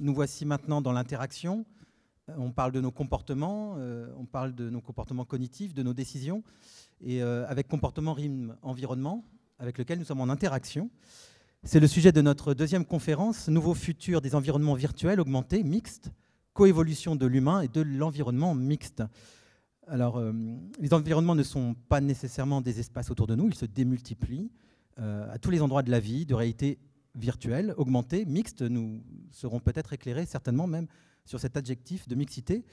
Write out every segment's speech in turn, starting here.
nous voici maintenant dans l'interaction. On parle de nos comportements, on parle de nos comportements cognitifs, de nos décisions. Et avec comportement rime environnement, avec lequel nous sommes en interaction. C'est le sujet de notre deuxième conférence, Nouveau futur des environnements virtuels augmentés, mixtes, coévolution de l'humain et de l'environnement mixte. Alors, les environnements ne sont pas nécessairement des espaces autour de nous, ils se démultiplient à tous les endroits de la vie, de réalité virtuelle, augmentée, mixte. Nous serons peut-être éclairés, certainement même, sur cet adjectif de mixité.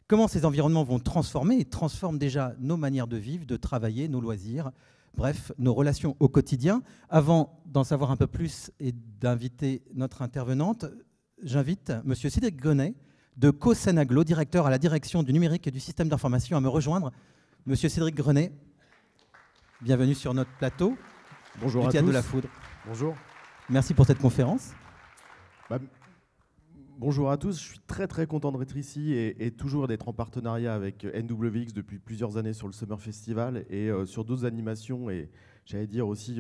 Comment ces environnements vont transformer et transforment déjà nos manières de vivre, de travailler, nos loisirs, bref, nos relations au quotidien. Avant d'en savoir un peu plus et d'inviter notre intervenante, j'invite M. Cédric Grenet de CoSenaglo, directeur à la direction du numérique et du système d'information, à me rejoindre. M. Cédric Grenet, bienvenue sur notre plateau. Bonjour à tous. Du Théâtre de la Foudre. Bonjour. Merci pour cette conférence. Bonjour à tous, je suis très content d'être ici et toujours d'être en partenariat avec NWX depuis plusieurs années sur le Summer Festival et sur d'autres animations. Et j'allais dire aussi,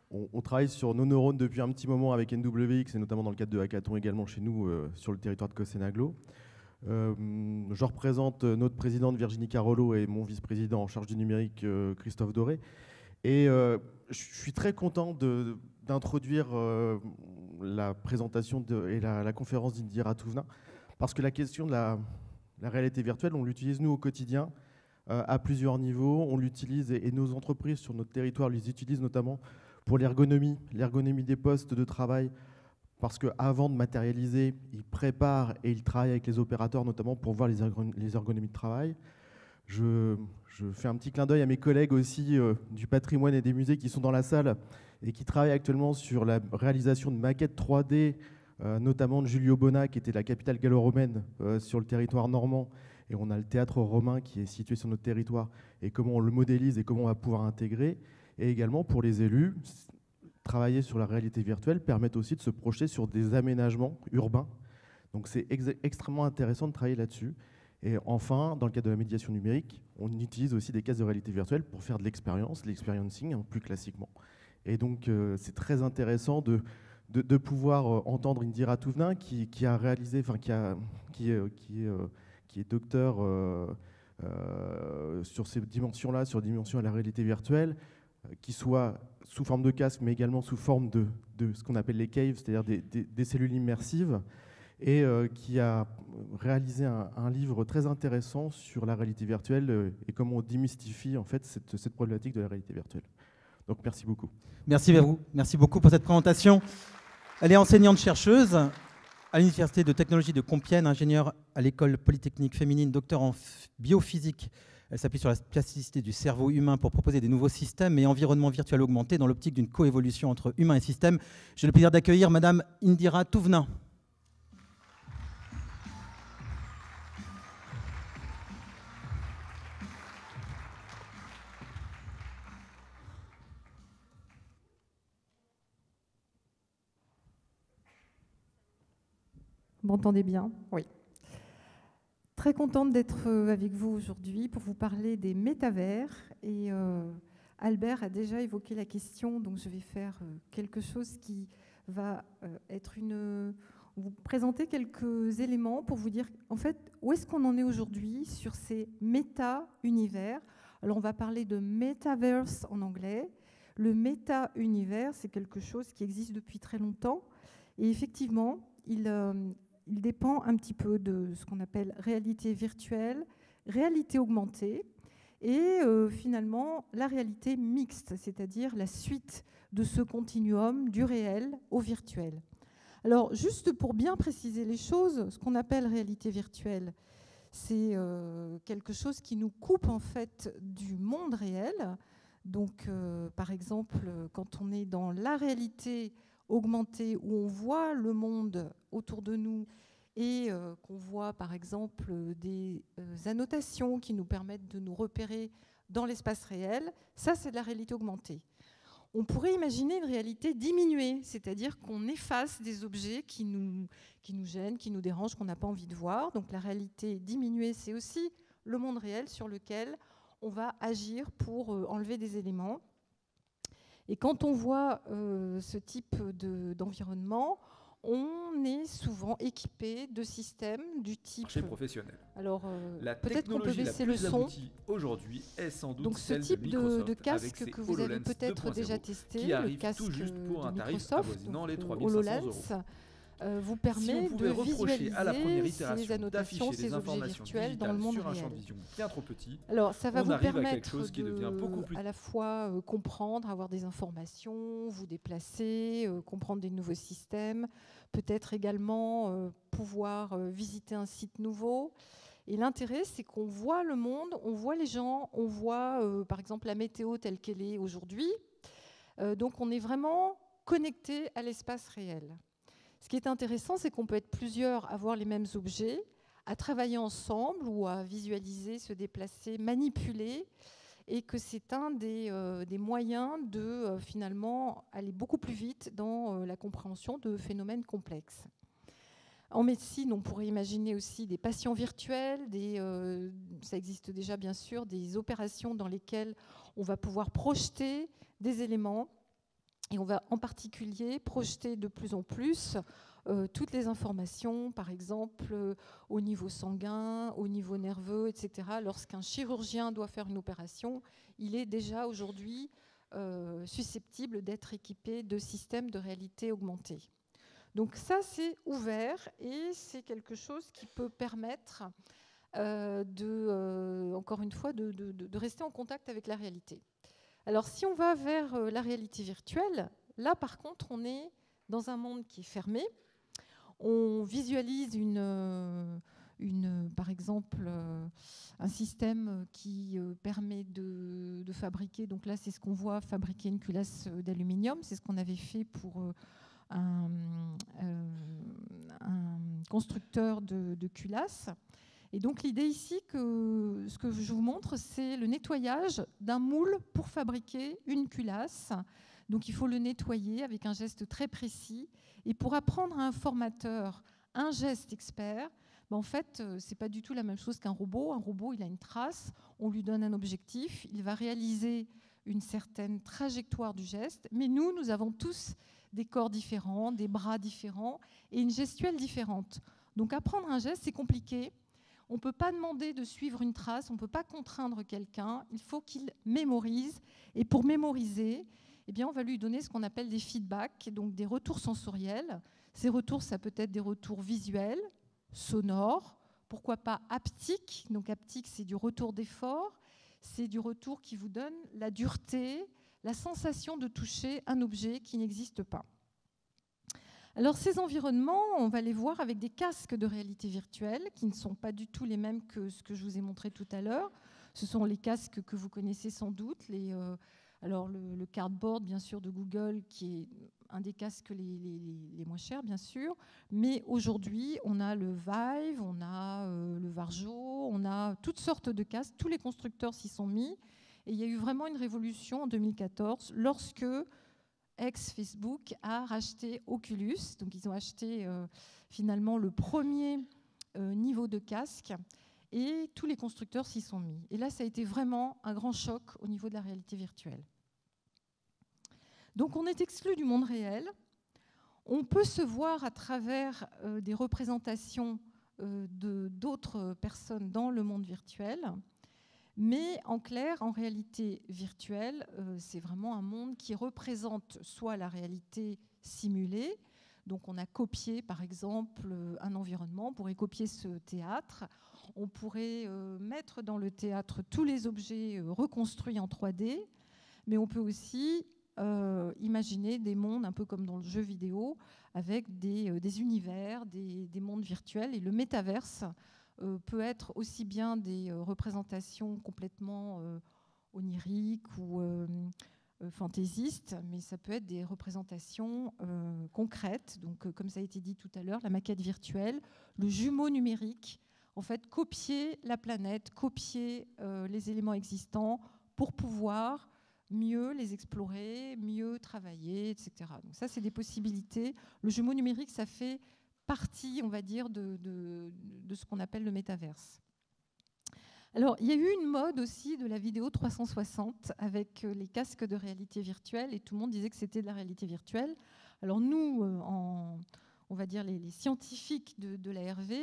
on travaille sur nos neurones depuis un petit moment avec NWX et notamment dans le cadre de Hackathon également chez nous sur le territoire de CoSenaglo. Je représente notre présidente Virginie Carollo et mon vice-président en charge du numérique Christophe Doré. Et je suis très content d'introduire la présentation et la conférence d'Indira Touvna, parce que la question de la réalité virtuelle, on l'utilise nous au quotidien à plusieurs niveaux. On l'utilise et nos entreprises sur notre territoire les utilisent notamment pour l'ergonomie des postes de travail, parce qu'avant de matérialiser, ils préparent et ils travaillent avec les opérateurs notamment pour voir les ergonomies de travail. Je fais un petit clin d'œil à mes collègues aussi du patrimoine et des musées qui sont dans la salle et qui travaillent actuellement sur la réalisation de maquettes 3D, notamment de Giulio Bona, qui était la capitale gallo-romaine sur le territoire normand. Et on a le théâtre romain qui est situé sur notre territoire et comment on le modélise et comment on va pouvoir intégrer. Et également pour les élus, travailler sur la réalité virtuelle permet aussi de se projeter sur des aménagements urbains. Donc c'est extrêmement intéressant de travailler là-dessus. Et enfin, dans le cadre de la médiation numérique, on utilise aussi des cases de réalité virtuelle pour faire de l'experiencing, hein, plus classiquement. Et donc, c'est très intéressant de pouvoir entendre Indira Touvna, qui a réalisé, enfin, qui est docteur sur ces dimensions-là, sur les dimensions de la réalité virtuelle, qui soit sous forme de casque, mais également sous forme de ce qu'on appelle les caves, c'est-à-dire des cellules immersives, et qui a réalisé un livre très intéressant sur la réalité virtuelle et comment on démystifie en fait cette problématique de la réalité virtuelle. Donc merci beaucoup. Merci à vous. Merci beaucoup pour cette présentation. Elle est enseignante-chercheuse à l'Université de technologie de Compiègne, ingénieure à l'école polytechnique féminine, docteur en biophysique. Elle s'appuie sur la plasticité du cerveau humain pour proposer des nouveaux systèmes et environnements virtuels augmentés dans l'optique d'une coévolution entre humain et système. J'ai le plaisir d'accueillir Madame Indira Touvna. Vous m'entendez bien? Oui. Très contente d'être avec vous aujourd'hui pour vous parler des métavers. Et Albert a déjà évoqué la question, donc je vais faire quelque chose qui va vous présenter quelques éléments pour vous dire en fait où est-ce qu'on en est aujourd'hui sur ces méta-univers. Alors on va parler de metaverse en anglais. Le méta-univers, c'est quelque chose qui existe depuis très longtemps. Et effectivement, il dépend un petit peu de ce qu'on appelle réalité virtuelle, réalité augmentée et finalement la réalité mixte, c'est-à-dire la suite de ce continuum du réel au virtuel. Alors, juste pour bien préciser les choses, ce qu'on appelle réalité virtuelle, c'est quelque chose qui nous coupe en fait du monde réel. Donc, par exemple, quand on est dans la réalité augmentée, où on voit le monde autour de nous et qu'on voit par exemple des annotations qui nous permettent de nous repérer dans l'espace réel, ça c'est de la réalité augmentée. On pourrait imaginer une réalité diminuée, c'est-à-dire qu'on efface des objets qui nous gênent, qui nous dérangent, qu'on n'a pas envie de voir. Donc la réalité diminuée, c'est aussi le monde réel sur lequel on va agir pour enlever des éléments. Et quand on voit ce type d'environnement, on est souvent équipé de systèmes du type... Marché professionnel. Alors, La peut-être qu'on peut technologie la baisser le plus son. aboutie aujourd'hui est sans doute Donc ce celle type de Microsoft, de avec casque ses que vous avez HoloLens peut-être 2.0, déjà testé, qui le arrive casque tout juste pour de un tarif Microsoft, avoisinant donc les le 3 500 HoloLens, €. vous Si permet on de pouvait reprocher à la première visualiser ces itération annotations, d'afficher des ces objets informations virtuels dans le digitales monde sur un champ réel. de vision bien trop petit, Alors, ça va on vous arrive à quelque permettre chose qui devient beaucoup plus... à la fois comprendre, avoir des informations, vous déplacer, comprendre des nouveaux systèmes, peut-être également pouvoir visiter un site nouveau. Et l'intérêt, c'est qu'on voit le monde, on voit les gens, on voit par exemple la météo telle qu'elle est aujourd'hui. Donc on est vraiment connecté à l'espace réel. Ce qui est intéressant, c'est qu'on peut être plusieurs à voir les mêmes objets, à travailler ensemble ou à visualiser, se déplacer, manipuler, et que c'est un des moyens de finalement aller beaucoup plus vite dans la compréhension de phénomènes complexes. En médecine, on pourrait imaginer aussi des patients virtuels, ça existe déjà bien sûr, des opérations dans lesquelles on va pouvoir projeter des éléments et on va en particulier projeter de plus en plus toutes les informations, par exemple au niveau sanguin, au niveau nerveux, etc. Lorsqu'un chirurgien doit faire une opération, il est déjà aujourd'hui susceptible d'être équipé de systèmes de réalité augmentée. Donc ça, c'est ouvert et c'est quelque chose qui peut permettre encore une fois, de rester en contact avec la réalité. Alors si on va vers la réalité virtuelle, là par contre, on est dans un monde qui est fermé. On visualise par exemple un système qui permet de fabriquer, donc là c'est ce qu'on voit, fabriquer une culasse d'aluminium, c'est ce qu'on avait fait pour un constructeur de culasses. Et donc l'idée ici, ce que je vous montre, c'est le nettoyage d'un moule pour fabriquer une culasse. Donc il faut le nettoyer avec un geste très précis. Et pour apprendre à un formateur un geste expert, en fait, ce n'est pas du tout la même chose qu'un robot. Un robot, il a une trace, on lui donne un objectif, il va réaliser une certaine trajectoire du geste. Mais nous avons tous des corps différents, des bras différents et une gestuelle différente. Donc apprendre un geste, c'est compliqué. On ne peut pas demander de suivre une trace, on ne peut pas contraindre quelqu'un, il faut qu'il mémorise. Et pour mémoriser, eh bien, on va lui donner ce qu'on appelle des feedbacks, donc des retours sensoriels. Ces retours, ça peut être des retours visuels, sonores, pourquoi pas haptiques. Donc haptique, c'est du retour d'effort, c'est du retour qui vous donne la dureté, la sensation de toucher un objet qui n'existe pas. Alors ces environnements, on va les voir avec des casques de réalité virtuelle qui ne sont pas du tout les mêmes que ce que je vous ai montré tout à l'heure. Ce sont les casques que vous connaissez sans doute. Alors le Cardboard, bien sûr, de Google, qui est un des casques les moins chers, bien sûr. Mais aujourd'hui, on a le Vive, on a le Varjo, on a toutes sortes de casques. Tous les constructeurs s'y sont mis. Et il y a eu vraiment une révolution en 2014 lorsque ex-Facebook a racheté Oculus. Donc ils ont acheté finalement le premier niveau de casque et tous les constructeurs s'y sont mis. Et là, ça a été vraiment un grand choc au niveau de la réalité virtuelle. Donc on est exclu du monde réel. On peut se voir à travers des représentations d'autres personnes dans le monde virtuel. Mais en clair, en réalité virtuelle, c'est vraiment un monde qui représente soit la réalité simulée, donc on a copié par exemple un environnement, on pourrait copier ce théâtre, on pourrait mettre dans le théâtre tous les objets reconstruits en 3D, mais on peut aussi imaginer des mondes un peu comme dans le jeu vidéo, avec des univers, des mondes virtuels, et le métaverse peut être aussi bien des représentations complètement oniriques ou fantaisistes, mais ça peut être des représentations concrètes. Donc, comme ça a été dit tout à l'heure, la maquette virtuelle, le jumeau numérique, en fait, copier la planète, copier les éléments existants pour pouvoir mieux les explorer, mieux travailler, etc. Donc ça, c'est des possibilités. Le jumeau numérique, ça fait partie, on va dire, de ce qu'on appelle le métaverse. Alors, il y a eu une mode aussi de la vidéo 360 avec les casques de réalité virtuelle et tout le monde disait que c'était de la réalité virtuelle. Alors nous, on va dire, les scientifiques de l'ARV,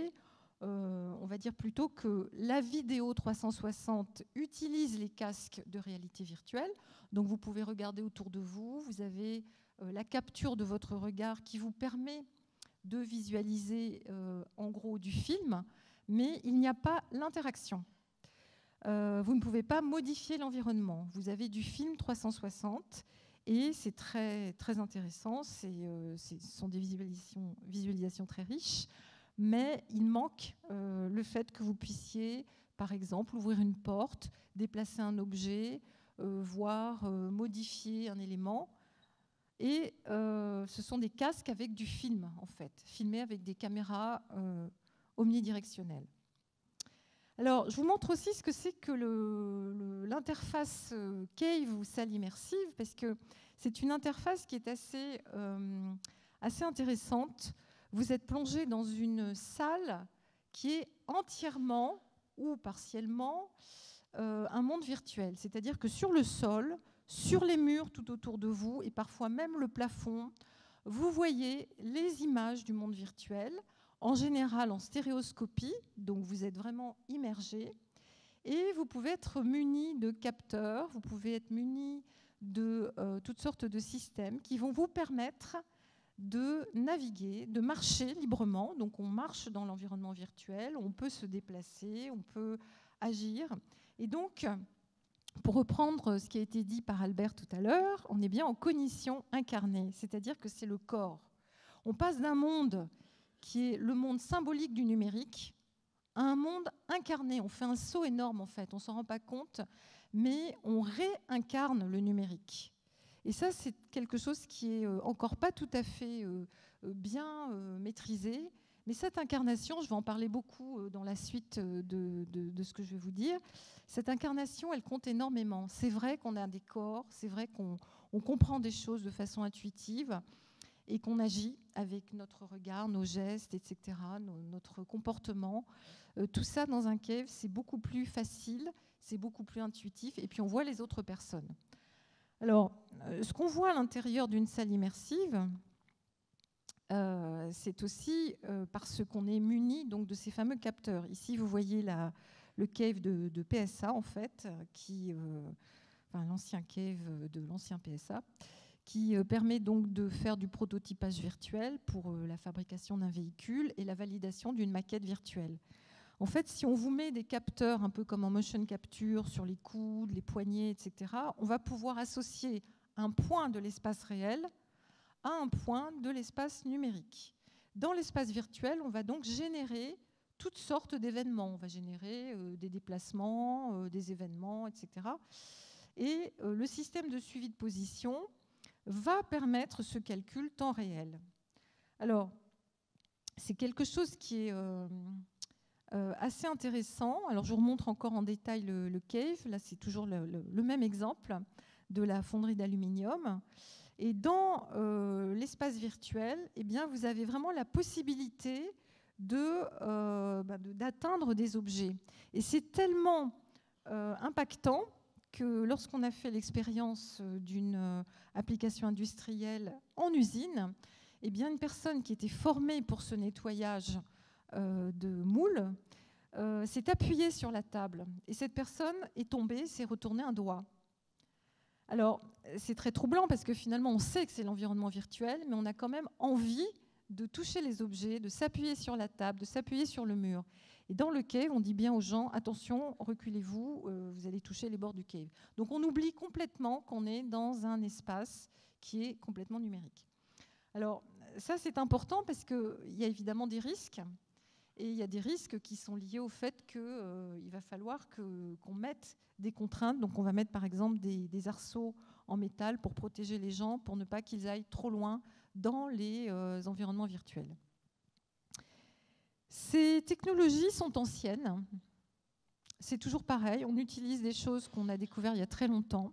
on va dire plutôt que la vidéo 360 utilise les casques de réalité virtuelle. Donc vous pouvez regarder autour de vous, vous avez la capture de votre regard qui vous permet de visualiser en gros du film, mais il n'y a pas l'interaction. Vous ne pouvez pas modifier l'environnement. Vous avez du film 360 et c'est très, très intéressant. Ce sont des visualisations très riches, mais il manque le fait que vous puissiez, par exemple, ouvrir une porte, déplacer un objet, voire modifier un élément. Et ce sont des casques avec du film, en fait, filmés avec des caméras omnidirectionnelles. Alors, je vous montre aussi ce que c'est que l'interface Cave ou salle immersive, parce que c'est une interface qui est assez intéressante. Vous êtes plongé dans une salle qui est entièrement ou partiellement un monde virtuel. C'est-à-dire que sur le sol, sur les murs tout autour de vous, et parfois même le plafond, vous voyez les images du monde virtuel, en général en stéréoscopie, donc vous êtes vraiment immergé, et vous pouvez être muni de capteurs, vous pouvez être muni de toutes sortes de systèmes qui vont vous permettre de naviguer, de marcher librement. Donc on marche dans l'environnement virtuel, on peut se déplacer, on peut agir. Et donc, pour reprendre ce qui a été dit par Albert tout à l'heure, on est bien en cognition incarnée, c'est-à-dire que c'est le corps. On passe d'un monde qui est le monde symbolique du numérique à un monde incarné. On fait un saut énorme en fait, on ne s'en rend pas compte, mais on réincarne le numérique. Et ça, c'est quelque chose qui est encore pas tout à fait bien maîtrisé. Mais cette incarnation, je vais en parler beaucoup dans la suite de ce que je vais vous dire, cette incarnation, elle compte énormément. C'est vrai qu'on a des corps, c'est vrai qu'on comprend des choses de façon intuitive et qu'on agit avec notre regard, nos gestes, etc., notre comportement. Tout ça dans un cave, c'est beaucoup plus facile, c'est beaucoup plus intuitif, et puis on voit les autres personnes. Alors, ce qu'on voit à l'intérieur d'une salle immersive, c'est aussi parce qu'on est muni donc, de ces fameux capteurs. Ici, vous voyez le cave de PSA, en fait, l'ancien cave de l'ancien PSA, qui permet donc de faire du prototypage virtuel pour la fabrication d'un véhicule et la validation d'une maquette virtuelle. En fait, si on vous met des capteurs un peu comme en motion capture sur les coudes, les poignets, etc., on va pouvoir associer un point de l'espace réel à un point de l'espace numérique. Dans l'espace virtuel, on va donc générer toutes sortes d'événements. On va générer des déplacements, des événements, etc. Et le système de suivi de position va permettre ce calcul temps réel. Alors, c'est quelque chose qui est assez intéressant. Alors, je vous remontre encore en détail le cave. Là, c'est toujours le même exemple de la fonderie d'aluminium. Et dans l'espace virtuel, eh bien, vous avez vraiment la possibilité d'atteindre des objets. Et c'est tellement impactant que lorsqu'on a fait l'expérience d'une application industrielle en usine, eh bien, une personne qui était formée pour ce nettoyage de moules s'est appuyée sur la table. Et cette personne est tombée, s'est retournée un doigt. Alors, c'est très troublant parce que finalement, on sait que c'est l'environnement virtuel, mais on a quand même envie de toucher les objets, de s'appuyer sur la table, de s'appuyer sur le mur. Et dans le cave, on dit bien aux gens, attention, reculez-vous, vous allez toucher les bords du cave. Donc on oublie complètement qu'on est dans un espace qui est complètement numérique. Alors ça, c'est important parce qu'il y a évidemment des risques. Et il y a des risques qui sont liés au fait qu'il va falloir qu'on mette des contraintes. Donc on va mettre par exemple des arceaux en métal pour protéger les gens, pour ne pas qu'ils aillent trop loin dans les environnements virtuels. Ces technologies sont anciennes. C'est toujours pareil, on utilise des choses qu'on a découvertes il y a très longtemps.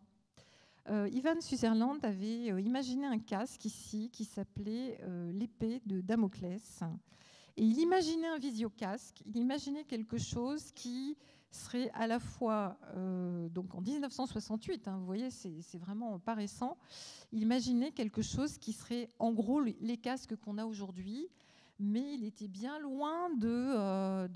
Ivan Sutherland avait imaginé un casque ici qui s'appelait l'épée de Damoclès. Et il imaginait un visiocasque, il imaginait quelque chose qui serait à la fois, donc en 1968, vous voyez, c'est vraiment pas récent, il imaginait quelque chose qui serait en gros les casques qu'on a aujourd'hui, mais il était bien loin de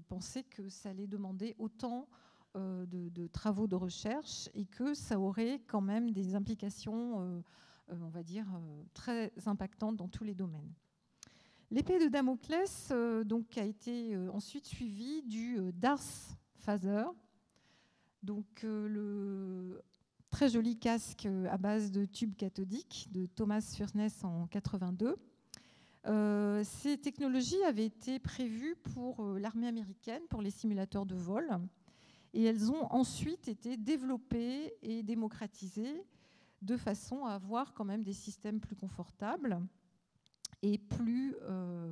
penser que ça allait demander autant de travaux de recherche et que ça aurait quand même des implications, on va dire, très impactantes dans tous les domaines. L'épée de Damoclès donc, a été ensuite suivie du Darth Phaser, donc le très joli casque à base de tubes cathodiques de Thomas Furness en 1982. Ces technologies avaient été prévues pour l'armée américaine, pour les simulateurs de vol, et elles ont ensuite été développées et démocratisées de façon à avoir quand même des systèmes plus confortables et plus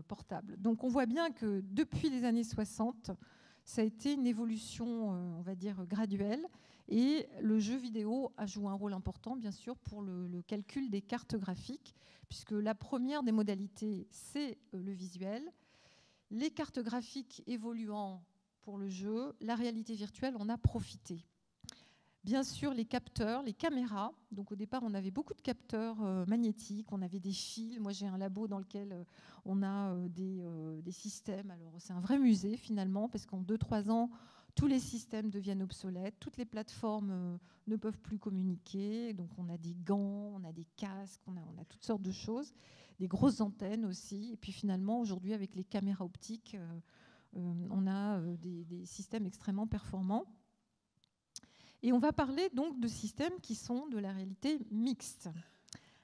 portables. Donc on voit bien que depuis les années 60, ça a été une évolution, on va dire, graduelle, et le jeu vidéo a joué un rôle important, bien sûr, pour le calcul des cartes graphiques, puisque la première des modalités, c'est le visuel. Les cartes graphiques évoluant pour le jeu, la réalité virtuelle en a profité. Bien sûr, les capteurs, les caméras. Donc au départ, on avait beaucoup de capteurs magnétiques, on avait des fils. Moi, j'ai un labo dans lequel on a des systèmes. Alors, c'est un vrai musée, finalement, parce qu'en 2-3 ans, tous les systèmes deviennent obsolètes, toutes les plateformes ne peuvent plus communiquer. Donc on a des gants, on a des casques, on a toutes sortes de choses, des grosses antennes aussi. Et puis finalement, aujourd'hui, avec les caméras optiques, on a des systèmes extrêmement performants. Et on va parler donc de systèmes qui sont de la réalité mixte.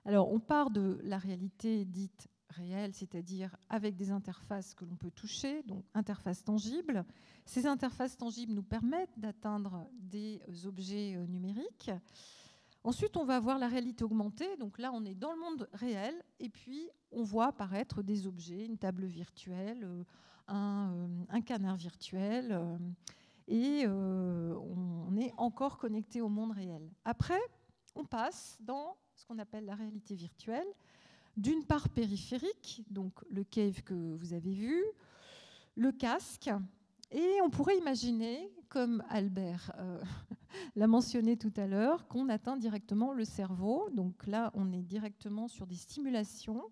Alors on part de la réalité dite réelle, c'est-à-dire avec des interfaces que l'on peut toucher, donc interfaces tangibles. Ces interfaces tangibles nous permettent d'atteindre des objets numériques. Ensuite, on va avoir la réalité augmentée. Donc là, on est dans le monde réel et puis on voit apparaître des objets, une table virtuelle, un canard virtuel, et on est encore connecté au monde réel. Après, on passe dans ce qu'on appelle la réalité virtuelle, d'une part périphérique, donc le cave que vous avez vu, le casque, et on pourrait imaginer, comme Albert l'a mentionné tout à l'heure, qu'on atteint directement le cerveau. Donc là, on est directement sur des stimulations.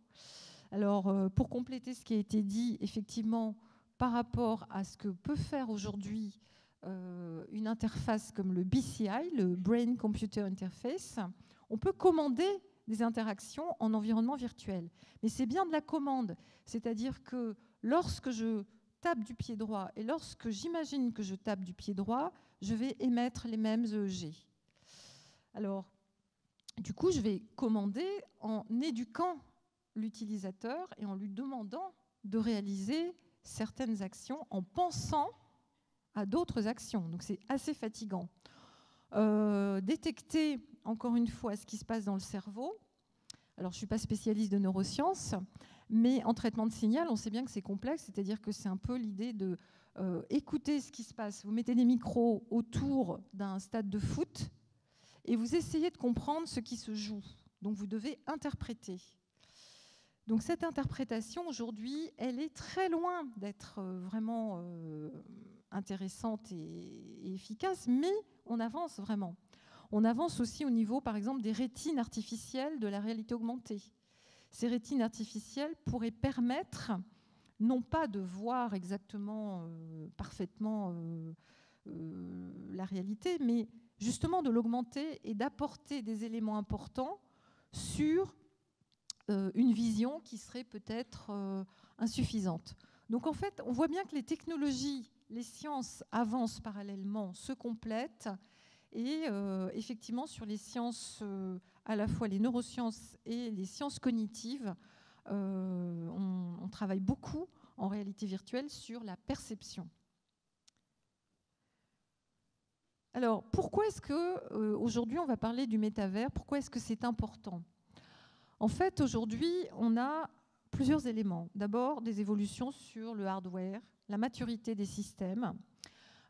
Alors, pour compléter ce qui a été dit, effectivement, par rapport à ce que peut faire aujourd'hui une interface comme le BCI, le Brain Computer Interface, on peut commander des interactions en environnement virtuel. Mais c'est bien de la commande, c'est-à-dire que lorsque je tape du pied droit et lorsque j'imagine que je tape du pied droit, je vais émettre les mêmes EEG. Alors, du coup, je vais commander en éduquant l'utilisateur et en lui demandant de réaliser certaines actions en pensant à d'autres actions. Donc c'est assez fatigant. Détecter, encore une fois, ce qui se passe dans le cerveau. Alors je ne suis pas spécialiste de neurosciences, mais en traitement de signal, on sait bien que c'est complexe, c'est-à-dire que c'est un peu l'idée de écouter ce qui se passe. Vous mettez des micros autour d'un stade de foot et vous essayez de comprendre ce qui se joue. Donc vous devez interpréter. Donc cette interprétation, aujourd'hui, elle est très loin d'être vraiment intéressante et efficace, mais on avance vraiment. On avance aussi au niveau, par exemple, des rétines artificielles de la réalité augmentée. Ces rétines artificielles pourraient permettre, non pas de voir exactement, parfaitement la réalité, mais justement de l'augmenter et d'apporter des éléments importants sur une vision qui serait peut-être insuffisante. Donc en fait, on voit bien que les technologies, les sciences avancent parallèlement, se complètent, et effectivement sur les sciences, à la fois les neurosciences et les sciences cognitives, on travaille beaucoup en réalité virtuelle sur la perception. Alors pourquoi est-ce que aujourd'hui on va parler du métavers? Pourquoi est-ce que c'est important? En fait, aujourd'hui, on a plusieurs éléments. D'abord, des évolutions sur le hardware, la maturité des systèmes,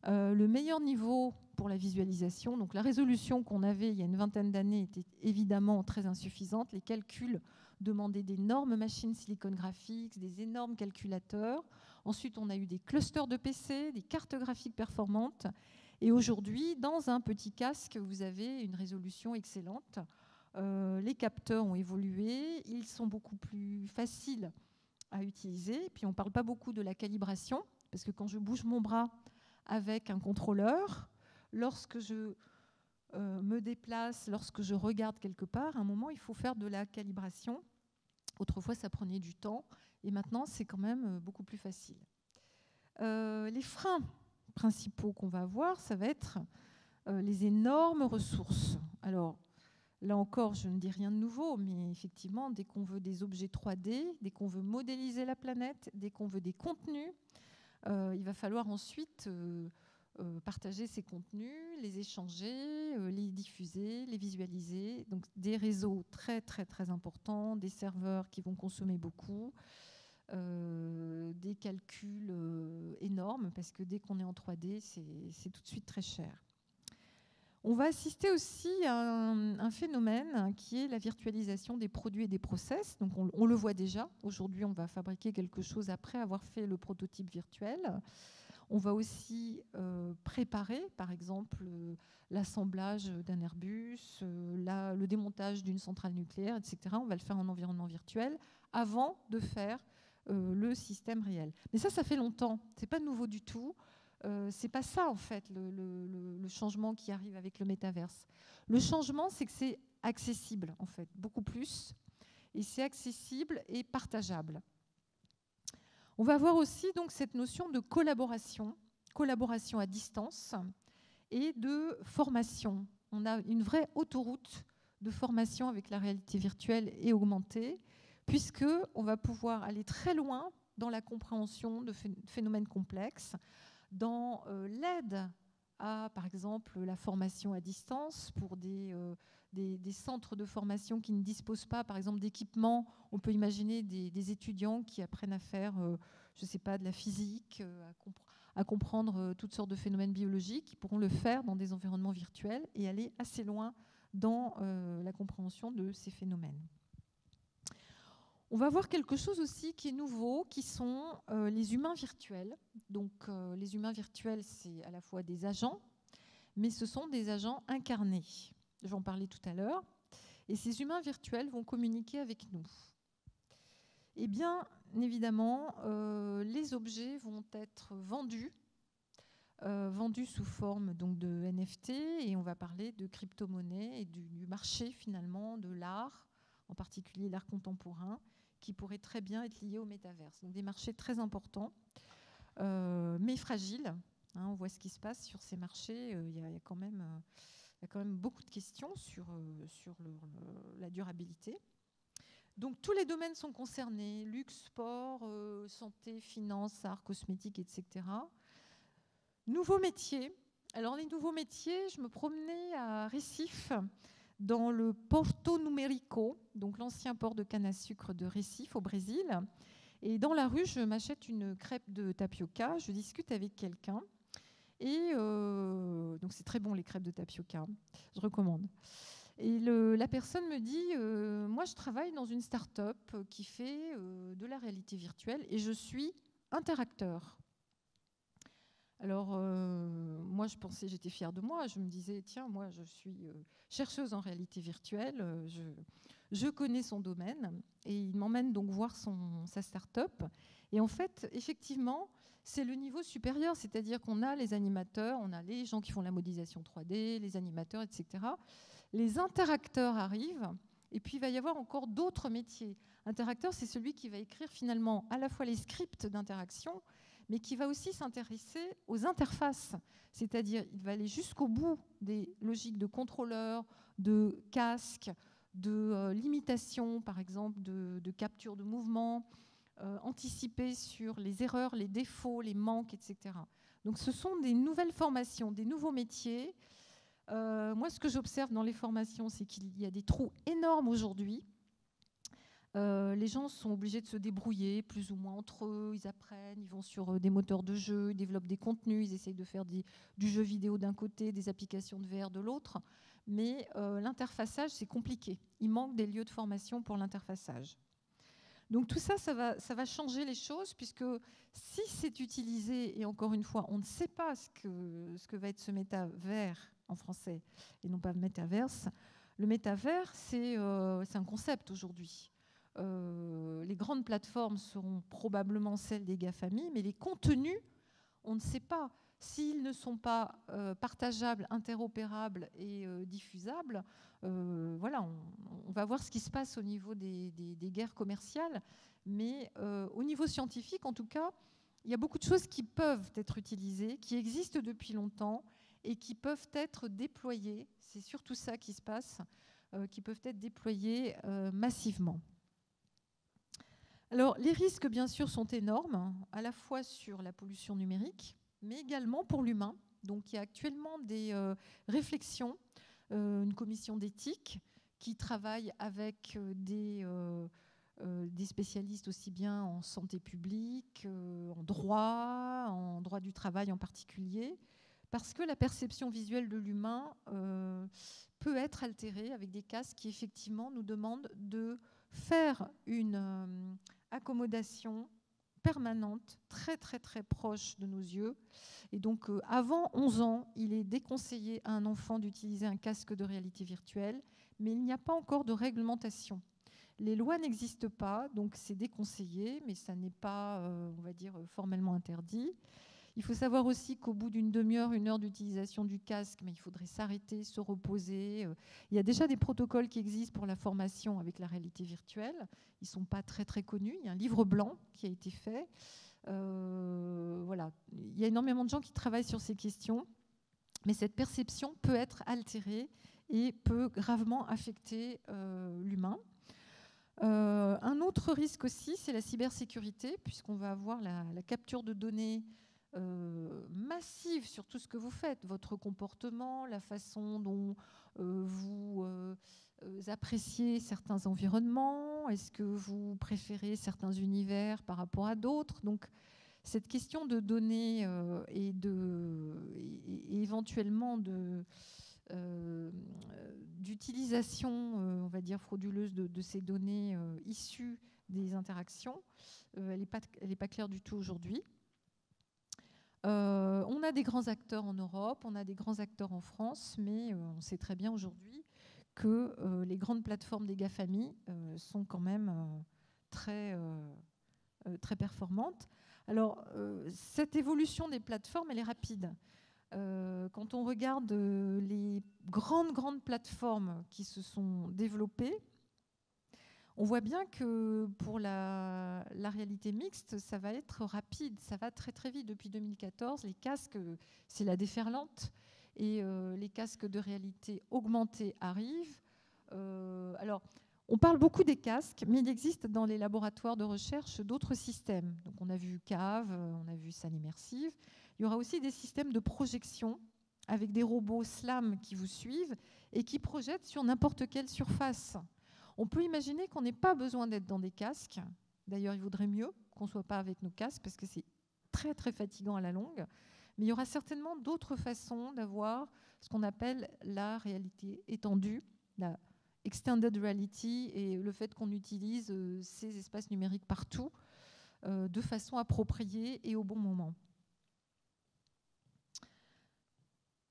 le meilleur niveau pour la visualisation. Donc, la résolution qu'on avait il y a une vingtaine d'années était évidemment très insuffisante. Les calculs demandaient d'énormes machines Silicon Graphics, des énormes calculateurs. Ensuite, on a eu des clusters de PC, des cartes graphiques performantes. Et aujourd'hui, dans un petit casque, vous avez une résolution excellente. Les capteurs ont évolué, ils sont beaucoup plus faciles à utiliser. Et puis, on ne parle pas beaucoup de la calibration, parce que quand je bouge mon bras avec un contrôleur, lorsque je me déplace, lorsque je regarde quelque part, à un moment, il faut faire de la calibration. Autrefois, ça prenait du temps, et maintenant, c'est quand même beaucoup plus facile. Les freins principaux qu'on va avoir, ça va être les énormes ressources. Alors, là encore, je ne dis rien de nouveau, mais effectivement, dès qu'on veut des objets 3D, dès qu'on veut modéliser la planète, dès qu'on veut des contenus, il va falloir ensuite partager ces contenus, les échanger, les diffuser, les visualiser. Donc des réseaux très très très importants, des serveurs qui vont consommer beaucoup, des calculs énormes, parce que dès qu'on est en 3D, c'est tout de suite très cher. On va assister aussi à un phénomène qui est la virtualisation des produits et des process. Donc on le voit déjà. Aujourd'hui, on va fabriquer quelque chose après avoir fait le prototype virtuel. On va aussi préparer, par exemple, l'assemblage d'un Airbus, le démontage d'une centrale nucléaire, etc. On va le faire en environnement virtuel avant de faire le système réel. Mais ça fait longtemps. Ce n'est pas nouveau du tout. C'est pas ça, en fait, le changement qui arrive avec le métaverse. Le changement, c'est que c'est accessible, en fait, beaucoup plus. Et c'est accessible et partageable. On va avoir aussi donc cette notion de collaboration à distance et de formation. On a une vraie autoroute de formation avec la réalité virtuelle et augmentée, puisqu'on va pouvoir aller très loin dans la compréhension de phénomènes complexes, dans l'aide à, par exemple, la formation à distance pour des centres de formation qui ne disposent pas, par exemple, d'équipements. On peut imaginer des étudiants qui apprennent à faire, je ne sais pas, de la physique, à comprendre toutes sortes de phénomènes biologiques, qui pourront le faire dans des environnements virtuels et aller assez loin dans la compréhension de ces phénomènes. On va voir quelque chose aussi qui est nouveau, qui sont les humains virtuels. Donc les humains virtuels, c'est à la fois des agents, mais ce sont des agents incarnés. J'en parlais tout à l'heure. Et ces humains virtuels vont communiquer avec nous. Eh bien, évidemment, les objets vont être vendus sous forme donc, de NFT, et on va parler de crypto-monnaie et du marché finalement de l'art, en particulier l'art contemporain, qui pourrait très bien être lié au métaverse. Donc des marchés très importants, mais fragiles. Hein, on voit ce qui se passe sur ces marchés. Il y a quand même beaucoup de questions sur la durabilité. Donc tous les domaines sont concernés, luxe, sport, santé, finance, art, cosmétique, etc. Nouveaux métiers. Alors les nouveaux métiers, je me promenais à Recife, dans le Porto Numérico, donc l'ancien port de canne à sucre de Recife au Brésil. Et dans la rue, je m'achète une crêpe de tapioca, je discute avec quelqu'un. Et donc c'est très bon les crêpes de tapioca, je recommande. Et la personne me dit, moi je travaille dans une start-up qui fait de la réalité virtuelle et je suis interacteur. Alors, moi, je pensais, j'étais fière de moi. Je me disais, tiens, moi, je suis chercheuse en réalité virtuelle. Je connais son domaine. Et il m'emmène donc voir sa start-up. Et en fait, effectivement, c'est le niveau supérieur. C'est-à-dire qu'on a les animateurs, on a les gens qui font la modélisation 3D, les animateurs, etc. Les interacteurs arrivent. Et puis, il va y avoir encore d'autres métiers. Interacteur, c'est celui qui va écrire finalement à la fois les scripts d'interaction, mais qui va aussi s'intéresser aux interfaces. C'est-à-dire, il va aller jusqu'au bout des logiques de contrôleur, de casque, de limitation, par exemple, de capture de mouvement, anticiper sur les erreurs, les défauts, les manques, etc. Donc, ce sont des nouvelles formations, des nouveaux métiers. Moi, ce que j'observe dans les formations, c'est qu'il y a des trous énormes aujourd'hui. Les gens sont obligés de se débrouiller plus ou moins entre eux, ils apprennent, ils vont sur des moteurs de jeu, ils développent des contenus, ils essayent de faire du jeu vidéo d'un côté, des applications de VR de l'autre, mais l'interfaçage, c'est compliqué. Il manque des lieux de formation pour l'interfaçage. Donc tout ça, ça va changer les choses, puisque si c'est utilisé, et encore une fois, on ne sait pas ce que va être ce métavers en français, et non pas métaverse. Le métavers, c'est un concept aujourd'hui. Les grandes plateformes seront probablement celles des GAFAMI, mais les contenus, on ne sait pas. S'ils ne sont pas partageables, interopérables et diffusables, voilà, on va voir ce qui se passe au niveau des guerres commerciales. Mais au niveau scientifique, en tout cas, il y a beaucoup de choses qui peuvent être utilisées, qui existent depuis longtemps et qui peuvent être déployées. C'est surtout ça qui se passe, qui peuvent être déployées massivement. Alors, les risques, bien sûr, sont énormes, à la fois sur la pollution numérique, mais également pour l'humain. Donc il y a actuellement des réflexions, une commission d'éthique qui travaille avec des spécialistes aussi bien en santé publique, en droit du travail en particulier, parce que la perception visuelle de l'humain peut être altérée avec des casques qui effectivement nous demandent de faire une accommodation permanente, très très très proche de nos yeux. Et donc avant 11 ans, il est déconseillé à un enfant d'utiliser un casque de réalité virtuelle, mais il n'y a pas encore de réglementation. Les lois n'existent pas, donc c'est déconseillé, mais ça n'est pas, on va dire, formellement interdit. Il faut savoir aussi qu'au bout d'une demi-heure, 1 heure d'utilisation du casque, mais il faudrait s'arrêter, se reposer. Il y a déjà des protocoles qui existent pour la formation avec la réalité virtuelle. Ils ne sont pas très, très connus. Il y a un livre blanc qui a été fait. Voilà. Il y a énormément de gens qui travaillent sur ces questions, mais cette perception peut être altérée et peut gravement affecter l'humain. Un autre risque aussi, c'est la cybersécurité, puisqu'on va avoir la capture de données massive sur tout ce que vous faites, votre comportement, la façon dont vous appréciez certains environnements, est-ce que vous préférez certains univers par rapport à d'autres. Donc cette question de données et éventuellement d'utilisation, on va dire, frauduleuse de ces données issues des interactions, elle n'est pas claire du tout aujourd'hui. On a des grands acteurs en Europe, on a des grands acteurs en France, mais on sait très bien aujourd'hui que les grandes plateformes des GAFAMI sont quand même très performantes. Alors, cette évolution des plateformes, elle est rapide. Quand on regarde les grandes plateformes qui se sont développées, on voit bien que pour la réalité mixte, ça va être rapide, ça va très très vite. Depuis 2014, les casques, c'est la déferlante, et les casques de réalité augmentée arrivent. Alors, on parle beaucoup des casques, mais il existe dans les laboratoires de recherche d'autres systèmes. Donc, on a vu CAV, on a vu salle immersive. Il y aura aussi des systèmes de projection avec des robots SLAM qui vous suivent et qui projettent sur n'importe quelle surface. On peut imaginer qu'on n'ait pas besoin d'être dans des casques. D'ailleurs, il vaudrait mieux qu'on ne soit pas avec nos casques parce que c'est très, très fatigant à la longue. Mais il y aura certainement d'autres façons d'avoir ce qu'on appelle la réalité étendue, la extended reality, et le fait qu'on utilise ces espaces numériques partout de façon appropriée et au bon moment.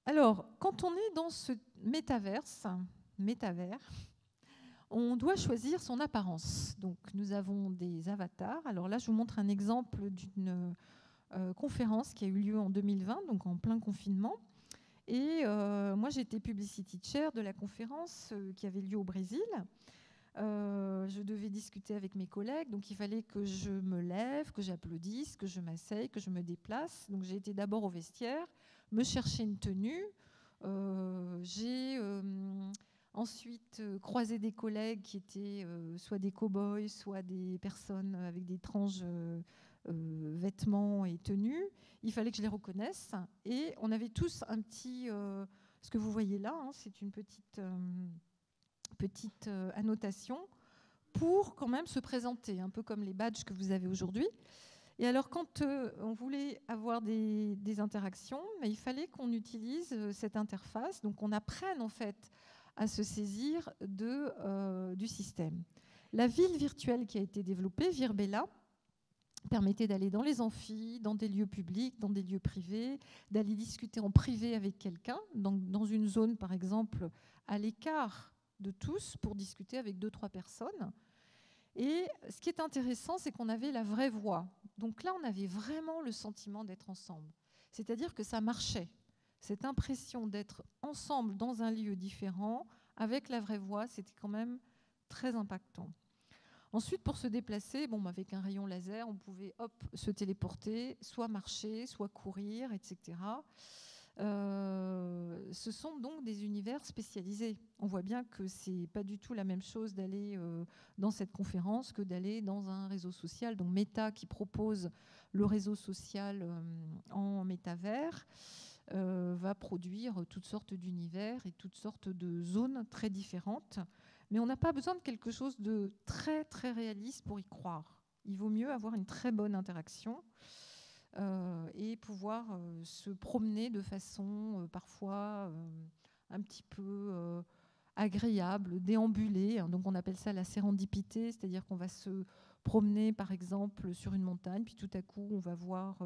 Alors, quand on est dans ce métavers, on doit choisir son apparence. Donc, nous avons des avatars. Alors là, je vous montre un exemple d'une conférence qui a eu lieu en 2020, donc en plein confinement. Et moi, j'étais publicity chair de la conférence qui avait lieu au Brésil. Je devais discuter avec mes collègues, donc il fallait que je me lève, que j'applaudisse, que je m'asseye, que je me déplace. Donc j'ai été d'abord au vestiaire, me chercher une tenue. J'ai ensuite croisé des collègues qui étaient soit des cow-boys, soit des personnes avec d'étranges vêtements et tenues. Il fallait que je les reconnaisse. Et on avait tous un petit... ce que vous voyez là, hein, c'est une petite annotation pour quand même se présenter, un peu comme les badges que vous avez aujourd'hui. Et alors, quand on voulait avoir des interactions, il fallait qu'on utilise cette interface, donc on apprenne en fait à se saisir du système. La ville virtuelle qui a été développée, Virbela, permettait d'aller dans les amphis, dans des lieux publics, dans des lieux privés, d'aller discuter en privé avec quelqu'un, dans une zone, par exemple, à l'écart de tous, pour discuter avec 2-3 personnes. Et ce qui est intéressant, c'est qu'on avait la vraie voix. Donc là, on avait vraiment le sentiment d'être ensemble. C'est-à-dire que ça marchait. Cette impression d'être ensemble dans un lieu différent, avec la vraie voix, c'était quand même très impactant. Ensuite, pour se déplacer, avec un rayon laser, on pouvait se téléporter, soit marcher, soit courir, etc. Ce sont donc des univers spécialisés. On voit bien que ce n'est pas du tout la même chose d'aller dans cette conférence que d'aller dans un réseau social. Donc Meta, qui propose le réseau social en métavers, va produire toutes sortes d'univers et toutes sortes de zones très différentes. Mais on n'a pas besoin de quelque chose de très, très réaliste pour y croire. Il vaut mieux avoir une très bonne interaction et pouvoir se promener de façon parfois un petit peu agréable, déambuler. Donc on appelle ça la sérendipité, c'est-à-dire qu'on va se promener par exemple sur une montagne, puis tout à coup on va voir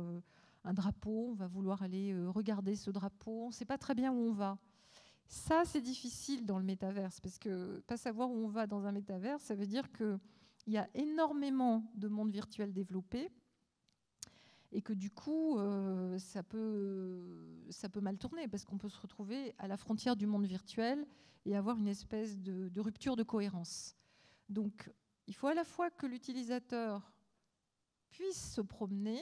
un drapeau, on va vouloir aller regarder ce drapeau, on ne sait pas très bien où on va. Ça, c'est difficile dans le métaverse, parce que pas savoir où on va dans un métaverse, ça veut dire qu'il y a énormément de mondes virtuels développés et que du coup, ça peut mal tourner, parce qu'on peut se retrouver à la frontière du monde virtuel et avoir une espèce de rupture de cohérence. Donc, il faut à la fois que l'utilisateur puisse se promener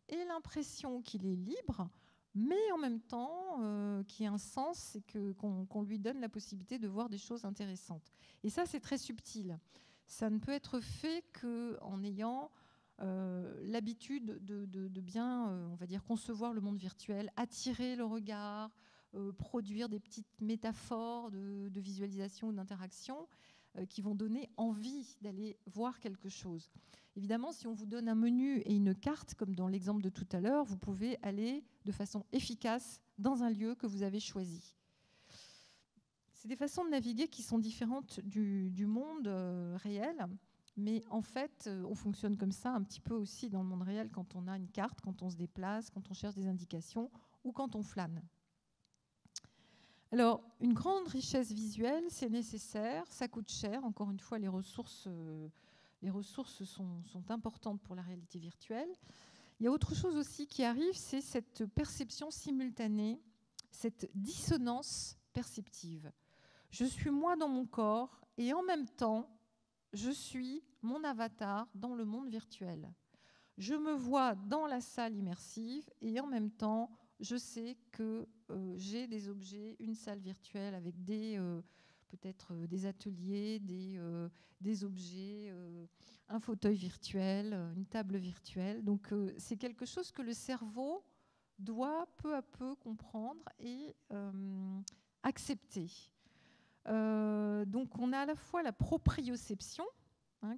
et l'impression qu'il est libre, mais en même temps qui a un sens et qu'on lui donne la possibilité de voir des choses intéressantes. Et ça, c'est très subtil. Ça ne peut être fait qu'en ayant l'habitude de bien, on va dire, concevoir le monde virtuel, attirer le regard, produire des petites métaphores de visualisation ou d'interaction qui vont donner envie d'aller voir quelque chose. Évidemment, si on vous donne un menu et une carte, comme dans l'exemple de tout à l'heure, vous pouvez aller de façon efficace dans un lieu que vous avez choisi. C'est des façons de naviguer qui sont différentes du monde réel, mais en fait, on fonctionne comme ça un petit peu aussi dans le monde réel quand on a une carte, quand on se déplace, quand on cherche des indications ou quand on flâne. Alors, une grande richesse visuelle, c'est nécessaire, ça coûte cher. Encore une fois, les ressources sont importantes pour la réalité virtuelle. Il y a autre chose aussi qui arrive, c'est cette perception simultanée, cette dissonance perceptive. Je suis moi dans mon corps et en même temps, je suis mon avatar dans le monde virtuel. Je me vois dans la salle immersive et en même temps, je sais que j'ai des objets, une salle virtuelle avec peut-être des ateliers, des objets, un fauteuil virtuel, une table virtuelle. Donc c'est quelque chose que le cerveau doit peu à peu comprendre et accepter. Donc on a à la fois la proprioception,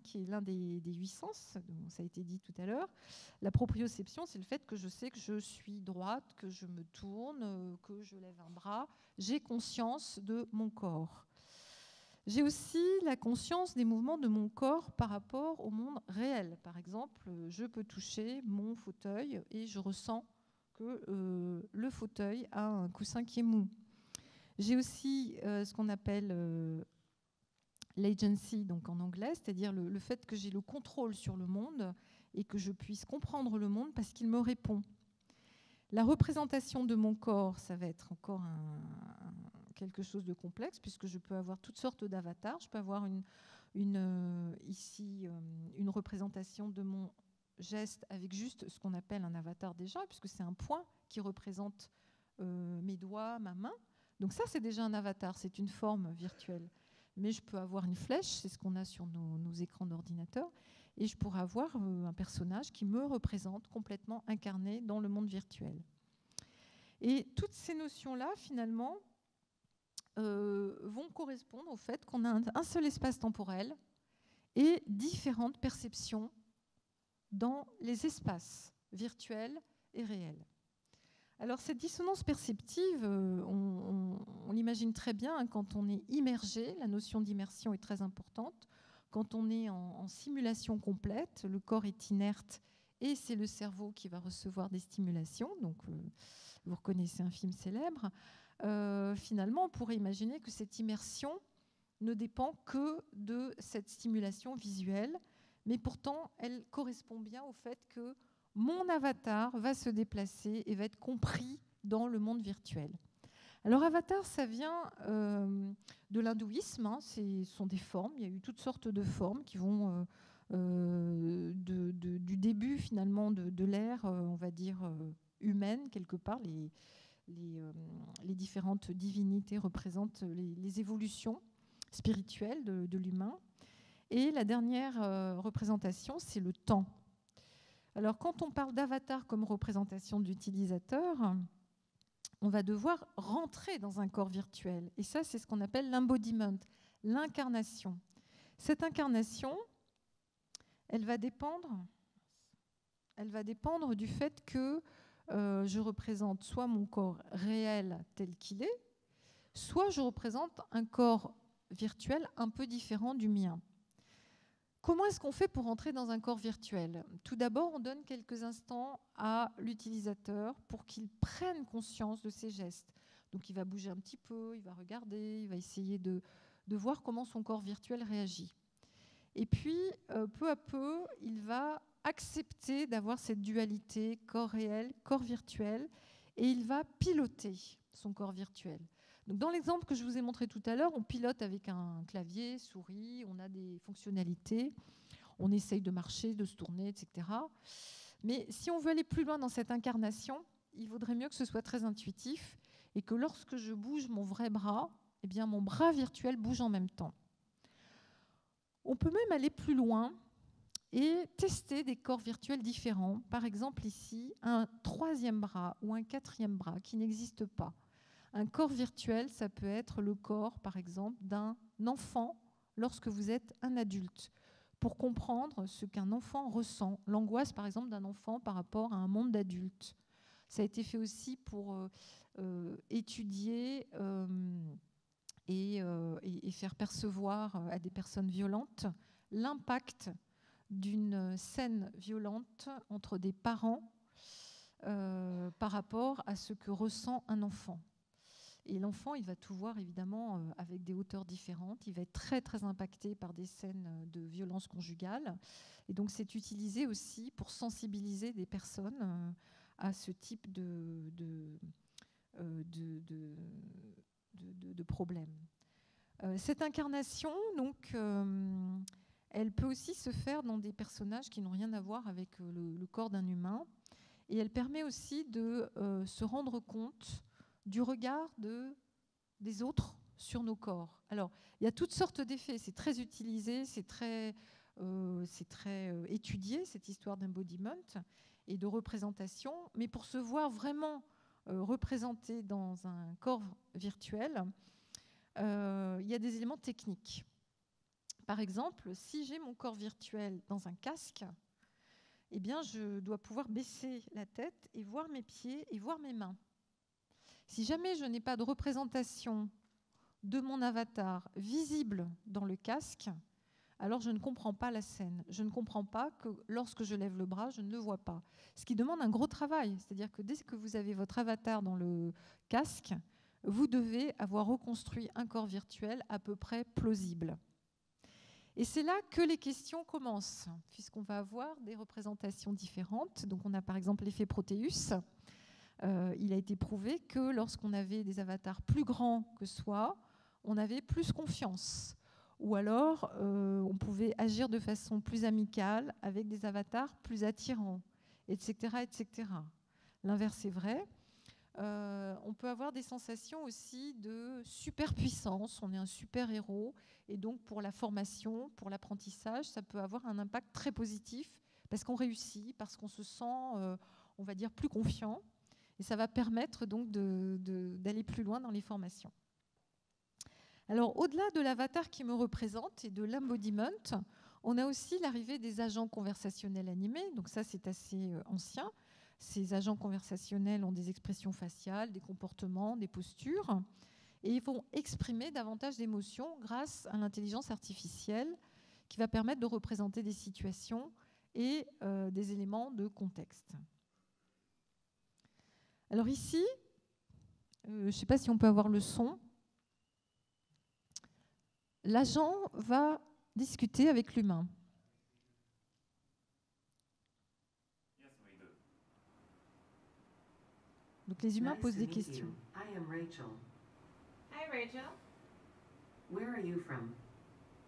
qui est l'un des 8 sens, ça a été dit tout à l'heure. La proprioception, c'est le fait que je sais que je suis droite, que je me tourne, que je lève un bras. J'ai conscience de mon corps. J'ai aussi la conscience des mouvements de mon corps par rapport au monde réel. Par exemple, je peux toucher mon fauteuil et je ressens que le fauteuil a un coussin qui est mou. J'ai aussi ce qu'on appelle l'agency, donc en anglais, c'est-à-dire le fait que j'ai le contrôle sur le monde et que je puisse comprendre le monde parce qu'il me répond. La représentation de mon corps, ça va être encore quelque chose de complexe puisque je peux avoir toutes sortes d'avatars. Je peux avoir ici une représentation de mon geste avec juste ce qu'on appelle un avatar déjà, puisque c'est un point qui représente mes doigts, ma main. Donc ça, c'est déjà un avatar, c'est une forme virtuelle. Mais je peux avoir une flèche, c'est ce qu'on a sur nos écrans d'ordinateur, et je pourrais avoir un personnage qui me représente complètement incarné dans le monde virtuel. Et toutes ces notions-là, finalement, vont correspondre au fait qu'on a un seul espace temporel et différentes perceptions dans les espaces virtuels et réels. Alors cette dissonance perceptive, on l'imagine très bien quand on est immergé. La notion d'immersion est très importante. quand on est en simulation complète, le corps est inerte et c'est le cerveau qui va recevoir des stimulations. Donc, vous reconnaissez un film célèbre. Finalement, on pourrait imaginer que cette immersion ne dépend que de cette stimulation visuelle, mais pourtant, elle correspond bien au fait que mon avatar va se déplacer et va être compris dans le monde virtuel. Alors, avatar, ça vient de l'hindouisme, hein, ce sont des formes, il y a eu toutes sortes de formes qui vont du début finalement de l'ère, on va dire, humaine, quelque part. Les différentes divinités représentent les évolutions spirituelles de l'humain. Et la dernière représentation, c'est le temps. Alors, quand on parle d'avatar comme représentation d'utilisateur, on va devoir rentrer dans un corps virtuel. Et ça, c'est ce qu'on appelle l'embodiment, l'incarnation. Cette incarnation, elle va dépendre du fait que je représente soit mon corps réel tel qu'il est, soit je représente un corps virtuel un peu différent du mien. Comment est-ce qu'on fait pour entrer dans un corps virtuel? Tout d'abord, on donne quelques instants à l'utilisateur pour qu'il prenne conscience de ses gestes. Donc il va bouger un petit peu, il va regarder, il va essayer de voir comment son corps virtuel réagit. Et puis, peu à peu, il va accepter d'avoir cette dualité corps réel, corps virtuel, et il va piloter son corps virtuel. Donc, dans l'exemple que je vous ai montré tout à l'heure, on pilote avec un clavier, souris, on a des fonctionnalités, on essaye de marcher, de se tourner, etc. Mais si on veut aller plus loin dans cette incarnation, il vaudrait mieux que ce soit très intuitif et que lorsque je bouge mon vrai bras, eh bien, mon bras virtuel bouge en même temps. On peut même aller plus loin et tester des corps virtuels différents. Par exemple, ici, un troisième bras ou un quatrième bras qui n'existe pas. Un corps virtuel, ça peut être le corps, par exemple, d'un enfant lorsque vous êtes un adulte, pour comprendre ce qu'un enfant ressent, l'angoisse, par exemple, d'un enfant par rapport à un monde d'adultes. Ça a été fait aussi pour étudier et faire percevoir à des personnes violentes l'impact d'une scène violente entre des parents par rapport à ce que ressent un enfant. Et l'enfant, il va tout voir évidemment avec des hauteurs différentes. Il va être très très impacté par des scènes de violence conjugale. Et donc c'est utilisé aussi pour sensibiliser des personnes à ce type de problème. Cette incarnation, donc, elle peut aussi se faire dans des personnages qui n'ont rien à voir avec le corps d'un humain. Et elle permet aussi de se rendre compte du regard des autres sur nos corps. Alors, il y a toutes sortes d'effets. C'est très utilisé, c'est très étudié, cette histoire d'embodiment et de représentation. Mais pour se voir vraiment représenté dans un corps virtuel, il y a des éléments techniques. Par exemple, si j'ai mon corps virtuel dans un casque, eh bien, je dois pouvoir baisser la tête et voir mes pieds et voir mes mains. Si jamais je n'ai pas de représentation de mon avatar visible dans le casque, alors je ne comprends pas la scène. Je ne comprends pas que lorsque je lève le bras, je ne le vois pas. Ce qui demande un gros travail. C'est-à-dire que dès que vous avez votre avatar dans le casque, vous devez avoir reconstruit un corps virtuel à peu près plausible. Et c'est là que les questions commencent, puisqu'on va avoir des représentations différentes. Donc on a par exemple l'effet Proteus. Il a été prouvé que lorsqu'on avait des avatars plus grands que soi, on avait plus confiance. Ou alors, on pouvait agir de façon plus amicale avec des avatars plus attirants, etc. etc. L'inverse est vrai. On peut avoir des sensations aussi de superpuissance. On est un super-héros. Et donc, pour la formation, pour l'apprentissage, ça peut avoir un impact très positif parce qu'on réussit, parce qu'on se sent, on va dire, plus confiant. Et ça va permettre donc d'aller plus loin dans les formations. Alors, au-delà de l'avatar qui me représente et de l'embodiment, on a aussi l'arrivée des agents conversationnels animés. Donc ça, c'est assez ancien. Ces agents conversationnels ont des expressions faciales, des comportements, des postures, et ils vont exprimer davantage d'émotions grâce à l'intelligence artificielle qui va permettre de représenter des situations et des éléments de contexte. Alors ici, je ne sais pas si on peut avoir le son. L'agent va discuter avec l'humain. Donc les humains posent des questions. I am Rachel. Hi, Rachel. Where are you from?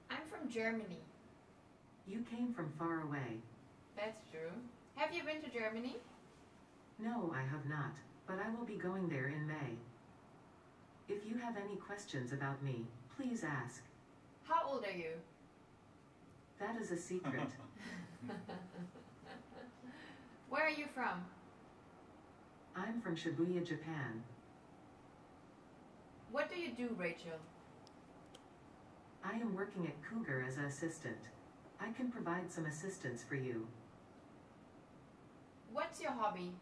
I'm from Germany. You came from far away. That's true. Have you been to Germany? No, I have not, but I will be going there in May. If you have any questions about me, please ask. How old are you? That is a secret. Where are you from? I'm from Shibuya, Japan. What do you do, Rachel? I am working at Cougar as an assistant. I can provide some assistance for you. What's your hobby?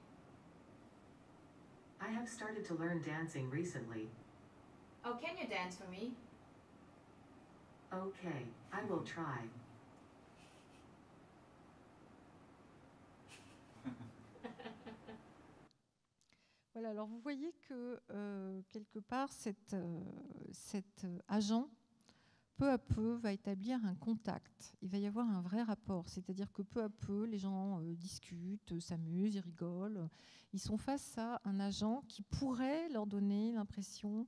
I have started to learn dancing recently. Oh, can you dance for me? Okay, I will try. Voilà, alors vous voyez que quelque part, cet agent, peu à peu, va établir un contact. Il va y avoir un vrai rapport, c'est-à-dire que peu à peu, les gens discutent, s'amusent, ils rigolent. Ils sont face à un agent qui pourrait leur donner l'impression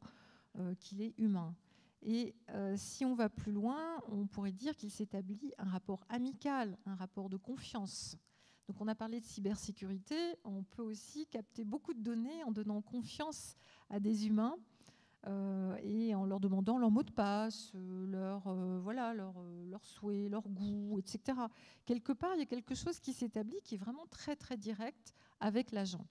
qu'il est humain. Et si on va plus loin, on pourrait dire qu'il s'établit un rapport amical, un rapport de confiance. Donc on a parlé de cybersécurité, on peut aussi capter beaucoup de données en donnant confiance à des humains et en leur demandant leur mot de passe, leur souhait, leur goût, etc. Quelque part, il y a quelque chose qui s'établit qui est vraiment très très direct avec l'agent.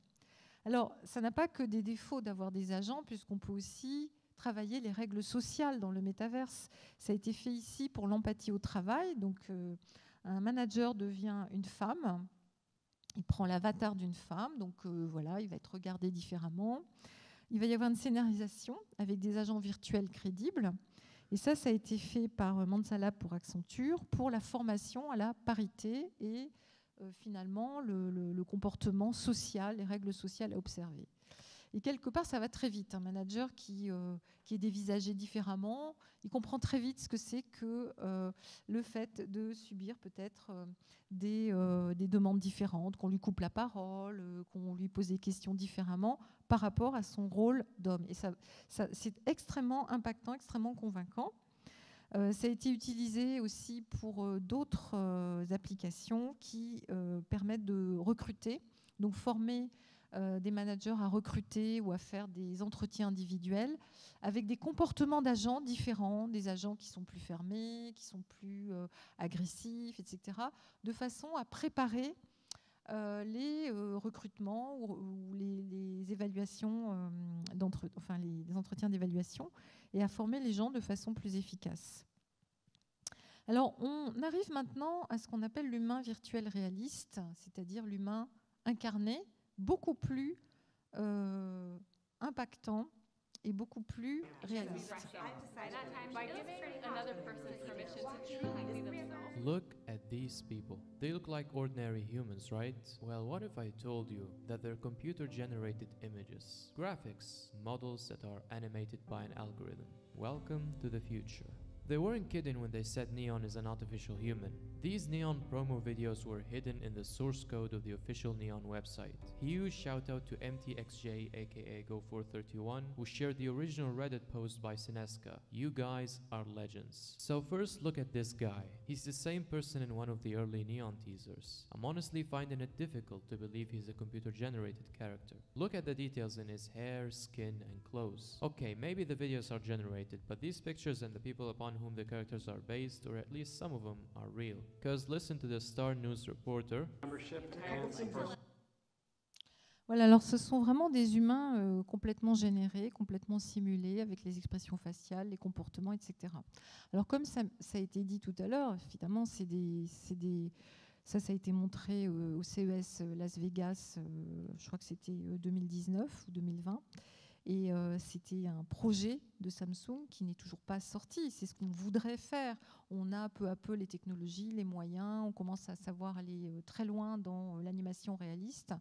Alors, ça n'a pas que des défauts d'avoir des agents, puisqu'on peut aussi travailler les règles sociales dans le métaverse. Ça a été fait ici pour l'empathie au travail. Donc, un manager devient une femme. Il prend l'avatar d'une femme, donc voilà, il va être regardé différemment. Il va y avoir une scénarisation avec des agents virtuels crédibles. Et ça a été fait par Mansalab pour Accenture pour la formation à la parité et finalement le comportement social, les règles sociales à observer. Et quelque part, ça va très vite. Un manager qui est dévisagé différemment, il comprend très vite ce que c'est que le fait de subir peut-être des demandes différentes, qu'on lui coupe la parole, qu'on lui pose des questions différemment par rapport à son rôle d'homme. Et ça c'est extrêmement impactant, extrêmement convaincant. Ça a été utilisé aussi pour d'autres applications qui permettent de recruter, donc former des managers à recruter ou à faire des entretiens individuels avec des comportements d'agents différents, des agents qui sont plus fermés, qui sont plus agressifs, etc., de façon à préparer les recrutements ou les évaluations, les entretiens d'évaluation et à former les gens de façon plus efficace. Alors, on arrive maintenant à ce qu'on appelle l'humain virtuel réaliste, c'est-à-dire l'humain incarné, beaucoup plus impactant et beaucoup plus réaliste. Look at these people. They look like ordinary humans, right? Well, what if I told you that they're computer-generated images, graphics, models that are animated by an algorithm? Welcome to the future. They weren't kidding when they said Neon is an artificial human. These Neon promo videos were hidden in the source code of the official Neon website. Huge shout out to MTXJ aka Go431 who shared the original Reddit post by Sineska. You guys are legends. So first look at this guy. He's the same person in one of the early Neon teasers. I'm honestly finding it difficult to believe he's a computer generated character. Look at the details in his hair, skin and clothes. Okay, maybe the videos are generated, but these pictures and the people upon whom the characters are based, or at least some of them, are real. Because listen to the Star News reporter. Voilà, alors ce sont vraiment des humains complètement générés, complètement simulés, avec les expressions faciales, les comportements, etc. Alors comme ça a été dit tout à l'heure, évidemment, ça a été montré au CES Las Vegas, je crois que c'était 2019 ou 2020. Et c'était un projet de Samsung qui n'est toujours pas sorti. C'est ce qu'on voudrait faire. On a peu à peu les technologies, les moyens. On commence à savoir aller très loin dans l'animation réaliste.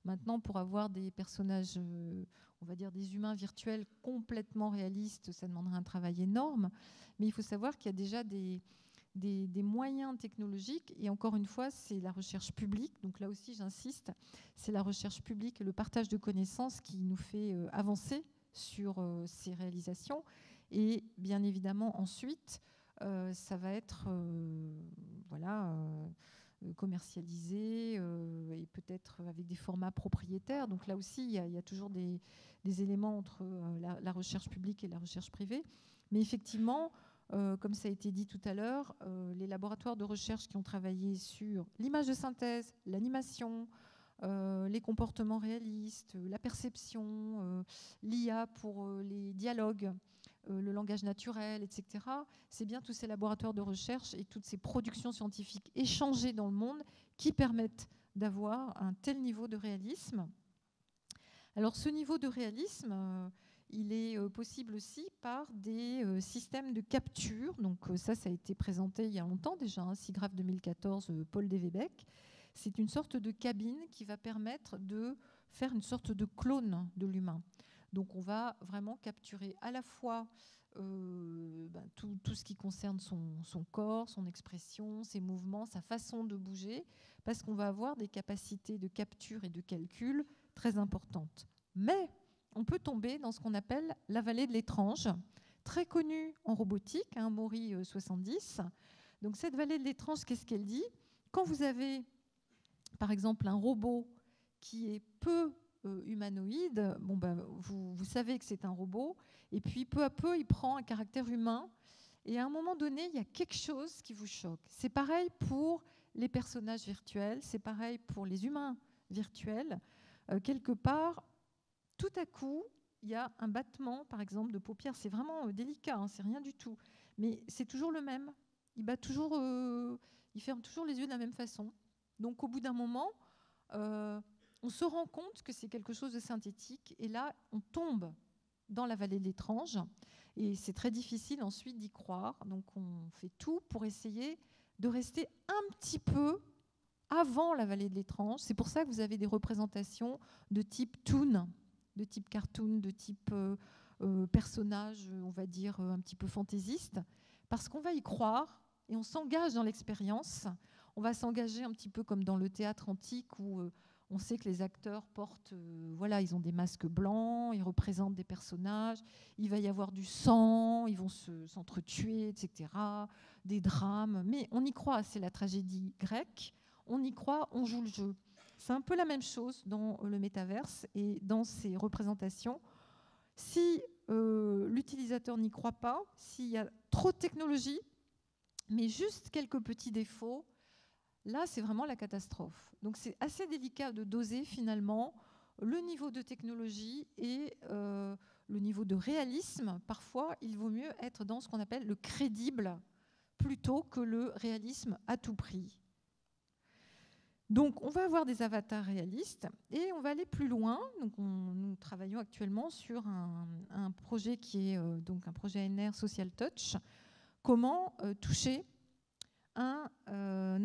Maintenant, pour avoir des personnages, on va dire des humains virtuels complètement réalistes, ça demanderait un travail énorme. Mais il faut savoir qu'il y a déjà des moyens technologiques. Et encore une fois, c'est la recherche publique. Donc là aussi, j'insiste, c'est la recherche publique et le partage de connaissances qui nous fait avancer sur ces réalisations. Et bien évidemment, ensuite, ça va être commercialisé et peut-être avec des formats propriétaires. Donc là aussi, il y a toujours des éléments entre la recherche publique et la recherche privée. Mais effectivement, comme ça a été dit tout à l'heure, les laboratoires de recherche qui ont travaillé sur l'image de synthèse, l'animation, les comportements réalistes, la perception, l'IA pour les dialogues, le langage naturel, etc. C'est bien tous ces laboratoires de recherche et toutes ces productions scientifiques échangées dans le monde qui permettent d'avoir un tel niveau de réalisme. Alors ce niveau de réalisme, il est possible aussi par des systèmes de capture. Donc ça a été présenté il y a longtemps déjà, SIGGRAPH 2014, Paul Dévébec. C'est une sorte de cabine qui va permettre de faire une sorte de clone de l'humain. Donc on va vraiment capturer à la fois tout ce qui concerne son corps, son expression, ses mouvements, sa façon de bouger, parce qu'on va avoir des capacités de capture et de calcul très importantes. Mais on peut tomber dans ce qu'on appelle la vallée de l'étrange, très connue en robotique, Maury 70. Donc cette vallée de l'étrange, qu'est-ce qu'elle dit? Quand vous avez, par exemple, un robot qui est peu humanoïde, vous savez que c'est un robot, et puis peu à peu, il prend un caractère humain, et à un moment donné, il y a quelque chose qui vous choque. C'est pareil pour les personnages virtuels, c'est pareil pour les humains virtuels. Quelque part, tout à coup, il y a un battement, par exemple, de paupières. C'est vraiment délicat, c'est rien du tout. Mais c'est toujours le même. Il bat toujours, il ferme toujours les yeux de la même façon. Donc, au bout d'un moment, on se rend compte que c'est quelque chose de synthétique. Et là, on tombe dans la vallée de l'étrange. Et c'est très difficile ensuite d'y croire. Donc, on fait tout pour essayer de rester un petit peu avant la vallée de l'étrange. C'est pour ça que vous avez des représentations de type toon, de type cartoon, de type personnage, on va dire, un petit peu fantaisiste, parce qu'on va y croire et on s'engage dans l'expérience. On va s'engager un petit peu comme dans le théâtre antique où on sait que les acteurs portent, ils ont des masques blancs, ils représentent des personnages, il va y avoir du sang, ils vont s'entretuer, etc., des drames, mais on y croit, c'est la tragédie grecque, on y croit, on joue le jeu. C'est un peu la même chose dans le métaverse et dans ces représentations. Si l'utilisateur n'y croit pas, s'il y a trop de technologie, mais juste quelques petits défauts, là, c'est vraiment la catastrophe. Donc, c'est assez délicat de doser finalement le niveau de technologie et le niveau de réalisme. Parfois, il vaut mieux être dans ce qu'on appelle le crédible plutôt que le réalisme à tout prix. Donc, on va avoir des avatars réalistes et on va aller plus loin. Donc, nous travaillons actuellement sur un projet qui est donc un projet ANR Social Touch. Comment toucher un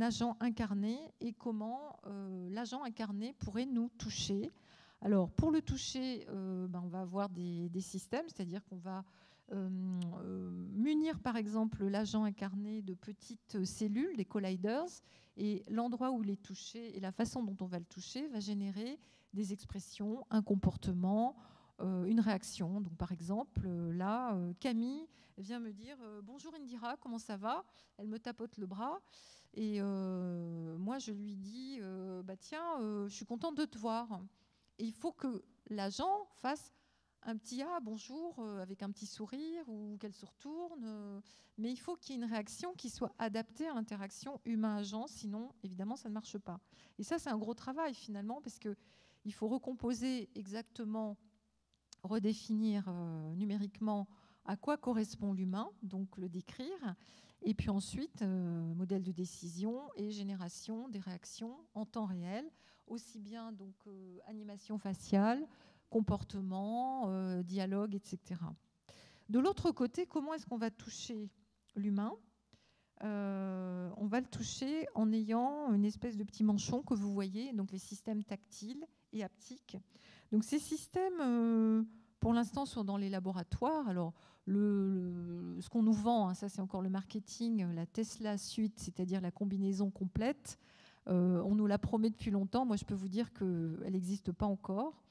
agent incarné et comment l'agent incarné pourrait nous toucher. Alors, pour le toucher, on va avoir des systèmes, c'est-à-dire qu'on va munir, par exemple, l'agent incarné de petites cellules, des colliders, et l'endroit où il est touché et la façon dont on va le toucher va générer des expressions, un comportement, une réaction. Donc, par exemple, là, Camille vient me dire « Bonjour Indira, comment ça va ?» Elle me tapote le bras et moi, je lui dis « Tiens, je suis contente de te voir. » Et il faut que l'agent fasse un petit « Ah, bonjour » avec un petit sourire ou qu'elle se retourne. Mais il faut qu'il y ait une réaction qui soit adaptée à l'interaction humain-agent, sinon, évidemment, ça ne marche pas. Et ça, c'est un gros travail, finalement, parce qu'il faut recomposer exactement, redéfinir numériquement à quoi correspond l'humain, donc le décrire, et puis ensuite, modèle de décision et génération des réactions en temps réel, aussi bien donc animation faciale comportement, dialogue, etc. De l'autre côté, comment est-ce qu'on va toucher l'humain ? On va le toucher en ayant une espèce de petit manchon que vous voyez, donc les systèmes tactiles et haptiques. Donc ces systèmes, pour l'instant, sont dans les laboratoires. Alors, ce qu'on nous vend, hein, ça c'est encore le marketing, la Tesla Suite, c'est-à-dire la combinaison complète, on nous la promet depuis longtemps. Moi, je peux vous dire qu'elle n'existe pas encore.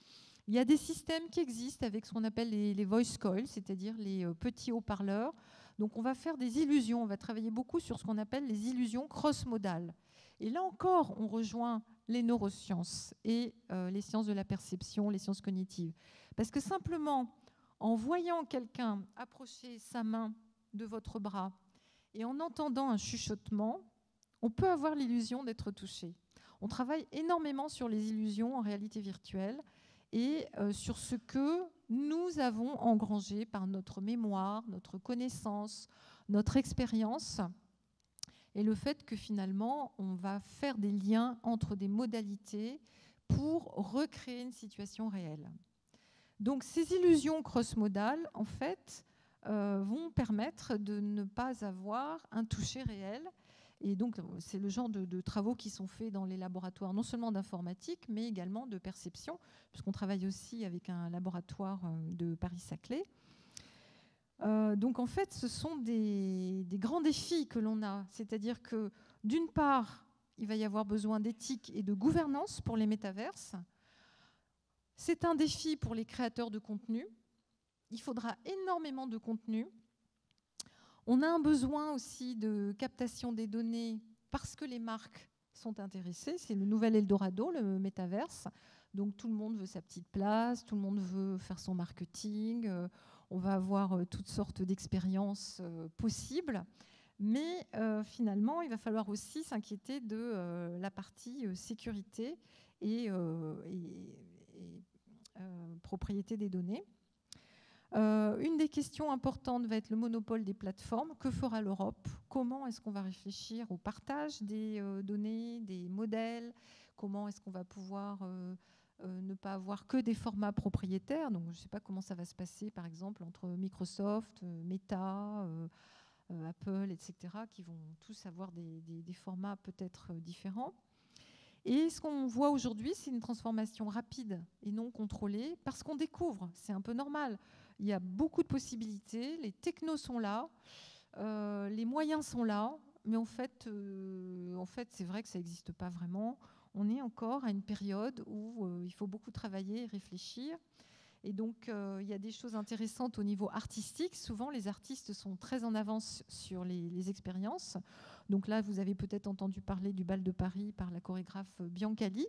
Il y a des systèmes qui existent avec ce qu'on appelle les voice coils, c'est-à-dire les petits haut-parleurs. Donc, on va faire des illusions. On va travailler beaucoup sur ce qu'on appelle les illusions cross-modales. Et là encore, on rejoint les neurosciences et les sciences de la perception, les sciences cognitives. Parce que simplement, en voyant quelqu'un approcher sa main de votre bras et en entendant un chuchotement, on peut avoir l'illusion d'être touché. On travaille énormément sur les illusions en réalité virtuelle et sur ce que nous avons engrangé par notre mémoire, notre connaissance, notre expérience, et le fait que finalement, on va faire des liens entre des modalités pour recréer une situation réelle. Donc ces illusions cross-modales, en fait, vont permettre de ne pas avoir un toucher réel. Et donc, c'est le genre de travaux qui sont faits dans les laboratoires, non seulement d'informatique, mais également de perception, puisqu'on travaille aussi avec un laboratoire de Paris-Saclay. Donc, en fait, ce sont des grands défis que l'on a. C'est-à-dire que, d'une part, il va y avoir besoin d'éthique et de gouvernance pour les métaverses. C'est un défi pour les créateurs de contenu. Il faudra énormément de contenu. On a un besoin aussi de captation des données parce que les marques sont intéressées. C'est le nouvel Eldorado, le métaverse. Donc tout le monde veut sa petite place, tout le monde veut faire son marketing. On va avoir toutes sortes d'expériences possibles. Mais finalement, il va falloir aussi s'inquiéter de la partie sécurité et propriété des données. Une des questions importantes va être le monopole des plateformes. Que fera l'Europe ? Comment est-ce qu'on va réfléchir au partage des données, des modèles ? Comment est-ce qu'on va pouvoir ne pas avoir que des formats propriétaires ? Donc, je ne sais pas comment ça va se passer, par exemple, entre Microsoft, Meta, Apple, etc., qui vont tous avoir des formats peut-être différents. Et ce qu'on voit aujourd'hui, c'est une transformation rapide et non contrôlée, parce qu'on découvre, c'est un peu normal. Il y a beaucoup de possibilités, les technos sont là, les moyens sont là, mais en fait c'est vrai que ça n'existe pas vraiment. On est encore à une période où il faut beaucoup travailler et réfléchir. Et donc, il y a des choses intéressantes au niveau artistique. Souvent, les artistes sont très en avance sur les expériences. Donc là, vous avez peut-être entendu parler du Bal de Paris par la chorégraphe Biancali,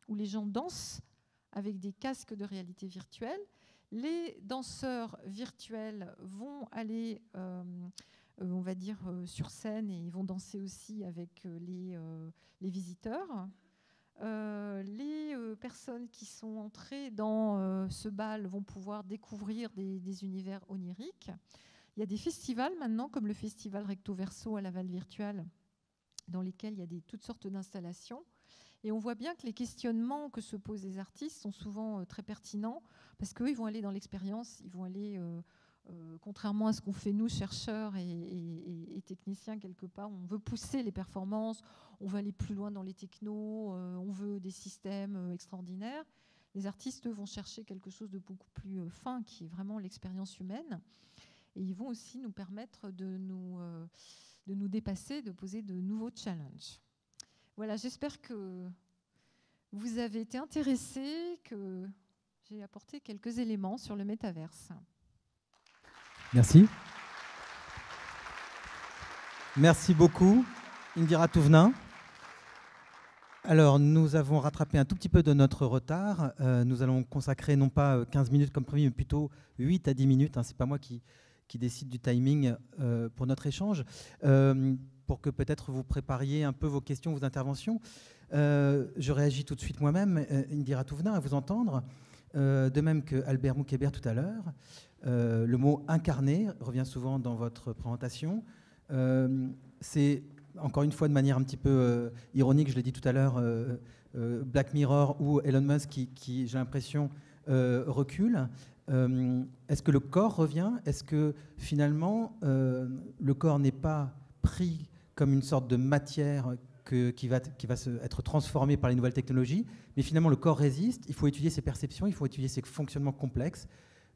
où les gens dansent avec des casques de réalité virtuelle. Les danseurs virtuels vont aller, on va dire, sur scène et ils vont danser aussi avec les visiteurs. Les personnes qui sont entrées dans ce bal vont pouvoir découvrir des univers oniriques. Il y a des festivals maintenant, comme le festival Recto Verso à Laval Virtual, dans lesquels il y a toutes sortes d'installations. Et on voit bien que les questionnements que se posent les artistes sont souvent très pertinents, parce qu'eux, ils vont aller dans l'expérience, ils vont aller, contrairement à ce qu'on fait nous, chercheurs et techniciens, quelque part, on veut pousser les performances, on veut aller plus loin dans les technos, on veut des systèmes extraordinaires. Les artistes, eux, vont chercher quelque chose de beaucoup plus fin, qui est vraiment l'expérience humaine. Et ils vont aussi nous permettre de nous dépasser, de poser de nouveaux challenges. Voilà, j'espère que vous avez été intéressés, que j'ai apporté quelques éléments sur le métaverse. Merci. Merci beaucoup, Indira Touvenin. Alors, nous avons rattrapé un tout petit peu de notre retard. Nous allons consacrer non pas 15 minutes comme prévu, mais plutôt 8 à 10 minutes. Ce n'est pas moi qui décide du timing pour notre échange. Pour que peut-être vous prépariez un peu vos questions, vos interventions. Je réagis tout de suite moi-même, Indira Touvenin, à vous entendre. De même que Albert Moukébert tout à l'heure. Le mot « incarné » revient souvent dans votre présentation. C'est, encore une fois, de manière un petit peu ironique, je l'ai dit tout à l'heure, Black Mirror ou Elon Musk qui j'ai l'impression, recule, est-ce que le corps revient? Est-ce que finalement le corps n'est pas pris comme une sorte de matière qui va être transformée par les nouvelles technologies, mais finalement le corps résiste, il faut étudier ses perceptions, il faut étudier ses fonctionnements complexes.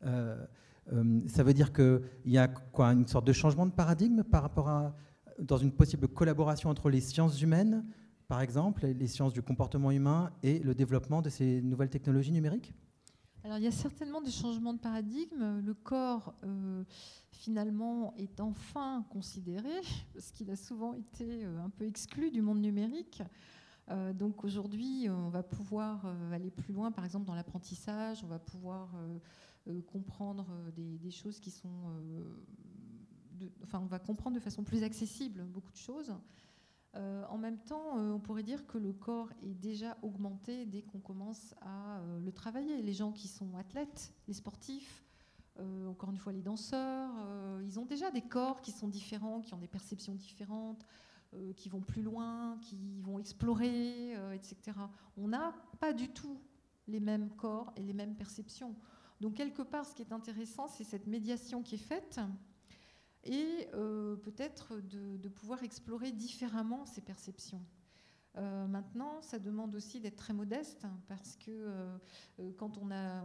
Ça veut dire qu'il y a quoi, une sorte de changement de paradigme par rapport à, dans une possible collaboration entre les sciences humaines, par exemple, les sciences du comportement humain et le développement de ces nouvelles technologies numériques? Alors, il y a certainement des changements de paradigme. Le corps, finalement, est enfin considéré, parce qu'il a souvent été un peu exclu du monde numérique. Donc aujourd'hui, on va pouvoir aller plus loin, par exemple dans l'apprentissage, on va pouvoir comprendre des choses qui sont... on va comprendre de façon plus accessible beaucoup de choses. En même temps, on pourrait dire que le corps est déjà augmenté dès qu'on commence à le travailler. Les gens qui sont athlètes, les sportifs, encore une fois les danseurs, ils ont déjà des corps qui sont différents, qui ont des perceptions différentes, qui vont plus loin, qui vont explorer, etc. On n'a pas du tout les mêmes corps et les mêmes perceptions. Donc quelque part, ce qui est intéressant, c'est cette médiation qui est faite, et peut-être de pouvoir explorer différemment ces perceptions. Maintenant, ça demande aussi d'être très modeste, parce que quand on a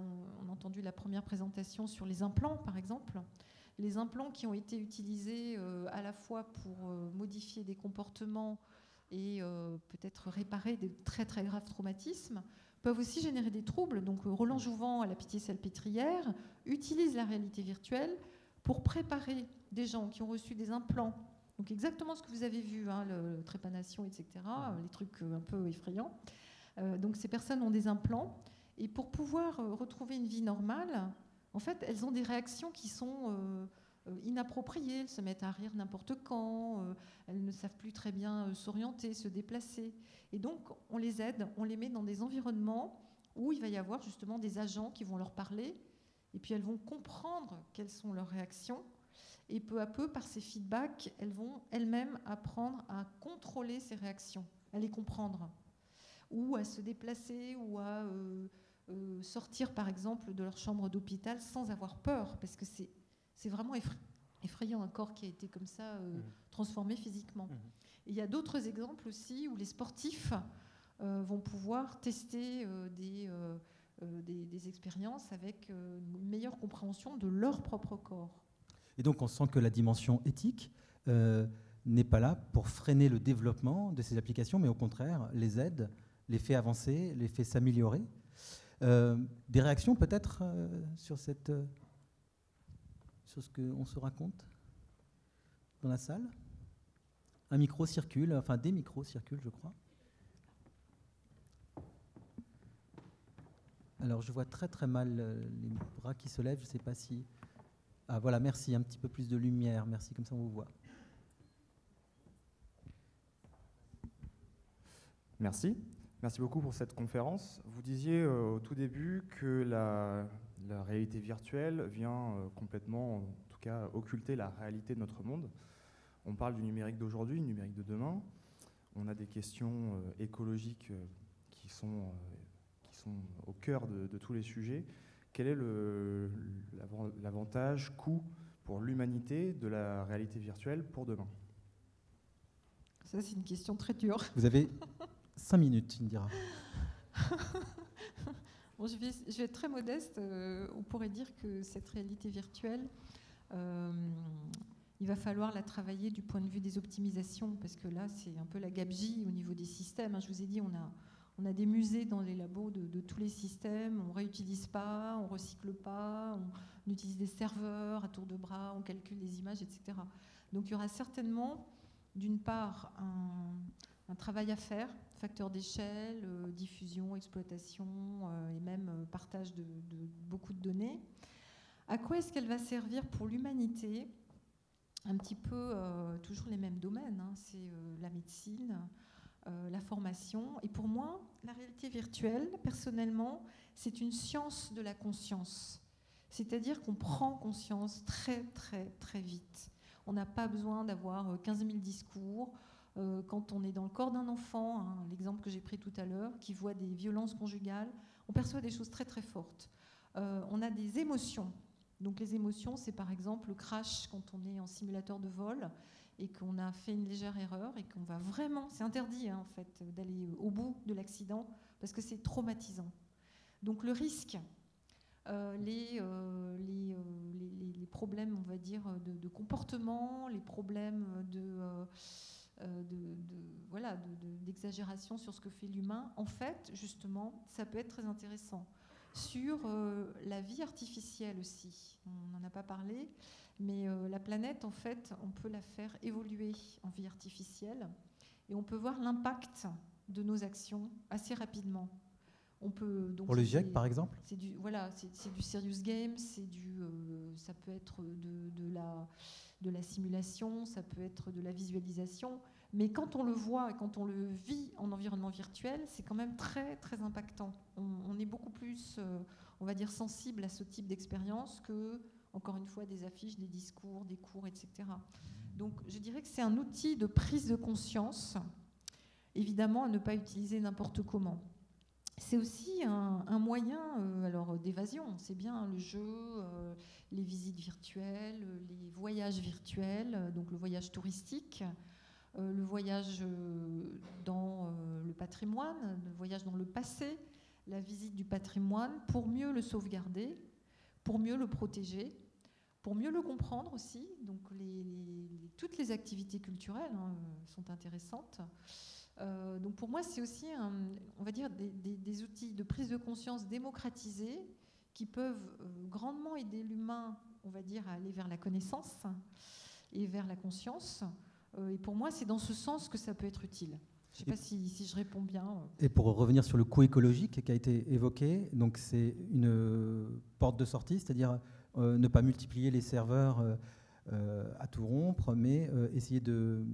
entendu la première présentation sur les implants, par exemple, les implants qui ont été utilisés à la fois pour modifier des comportements et peut-être réparer des très très graves traumatismes, peuvent aussi générer des troubles. Donc Roland Jouvent, à la Pitié-Salpêtrière, utilise la réalité virtuelle pour préparer des gens qui ont reçu des implants, donc exactement ce que vous avez vu, hein, le trépanation, etc., les trucs un peu effrayants. Donc ces personnes ont des implants, et pour pouvoir retrouver une vie normale, en fait, elles ont des réactions qui sont inappropriées. Elles se mettent à rire n'importe quand, elles ne savent plus très bien s'orienter, se déplacer. Et donc, on les aide, on les met dans des environnements où il va y avoir justement des agents qui vont leur parler, et puis elles vont comprendre quelles sont leurs réactions. Et peu à peu, par ces feedbacks, elles vont elles-mêmes apprendre à contrôler ces réactions, à les comprendre, ou à se déplacer, ou à sortir, par exemple, de leur chambre d'hôpital sans avoir peur, parce que c'est vraiment effrayant, un corps qui a été comme ça transformé physiquement. Et il y a d'autres exemples aussi où les sportifs vont pouvoir tester des expériences avec une meilleure compréhension de leur propre corps. Et donc on sent que la dimension éthique n'est pas là pour freiner le développement de ces applications, mais au contraire les aide, les fait avancer, les fait s'améliorer. Des réactions peut-être sur ce qu'on se raconte dans la salle? Un micro circule, enfin des micros circulent, je crois. Alors je vois très très mal les bras qui se lèvent, je ne sais pas si... Ah voilà, merci, un petit peu plus de lumière, merci, comme ça on vous voit. Merci. Merci beaucoup pour cette conférence. Vous disiez au tout début que la réalité virtuelle vient complètement, en tout cas, occulter la réalité de notre monde. On parle du numérique d'aujourd'hui, du numérique de demain. On a des questions écologiques qui sont au cœur de tous les sujets. Quel est l'avantage, coût pour l'humanité de la réalité virtuelle pour demain? Ça, c'est une question très dure. Vous avez 5 minutes, il me dira. Bon, je vais être très modeste. On pourrait dire que cette réalité virtuelle, il va falloir la travailler du point de vue des optimisations, parce que là, c'est un peu la gabegie au niveau des systèmes. Je vous ai dit, on a des musées dans les labos de tous les systèmes, on ne réutilise pas, on ne recycle pas, on utilise des serveurs à tour de bras, on calcule les images, etc. Donc il y aura certainement, d'une part, un travail à faire, facteur d'échelle, diffusion, exploitation et même partage de beaucoup de données. À quoi est-ce qu'elle va servir pour l'humanité? Un petit peu toujours les mêmes domaines, hein, c'est la médecine, la formation. Et pour moi, la réalité virtuelle, personnellement, c'est une science de la conscience. C'est-à-dire qu'on prend conscience très, très, très vite. On n'a pas besoin d'avoir 15 000 discours. Quand on est dans le corps d'un enfant, hein, l'exemple que j'ai pris tout à l'heure, qui voit des violences conjugales, on perçoit des choses très, très fortes. on a des émotions. Donc les émotions, c'est par exemple le crash quand on est en simulateur de vol et qu'on a fait une légère erreur et qu'on va vraiment, c'est interdit en fait d'aller au bout de l'accident parce que c'est traumatisant. Donc le risque, les problèmes, on va dire, de comportement, les problèmes d'exagération sur ce que fait l'humain, en fait, justement, ça peut être très intéressant. Sur la vie artificielle aussi, on n'en a pas parlé, mais la planète, en fait, on peut la faire évoluer en vie artificielle et on peut voir l'impact de nos actions assez rapidement. On peut, donc, pour le GIEC, par exemple, c'est du serious game, ça peut être de la simulation, ça peut être de la visualisation, mais quand on le voit et quand on le vit en environnement virtuel, c'est quand même très très impactant. On est beaucoup plus, on va dire, sensible à ce type d'expérience que, encore une fois, des affiches, des discours, des cours, etc. Donc je dirais que c'est un outil de prise de conscience, évidemment à ne pas utiliser n'importe comment. C'est aussi un moyen d'évasion. C'est bien le jeu, les visites virtuelles, les voyages virtuels, donc le voyage touristique, le voyage dans le patrimoine, le voyage dans le passé, la visite du patrimoine pour mieux le sauvegarder, pour mieux le protéger, pour mieux le comprendre aussi. Donc toutes les activités culturelles sont intéressantes. Donc pour moi, c'est aussi, on va dire, des outils de prise de conscience démocratisés qui peuvent grandement aider l'humain, on va dire, à aller vers la connaissance et vers la conscience. Et pour moi, c'est dans ce sens que ça peut être utile. Je ne sais pas si je réponds bien. Et pour revenir sur le coût écologique qui a été évoqué, donc c'est une porte de sortie, c'est-à-dire ne pas multiplier les serveurs à tout rompre, mais essayer de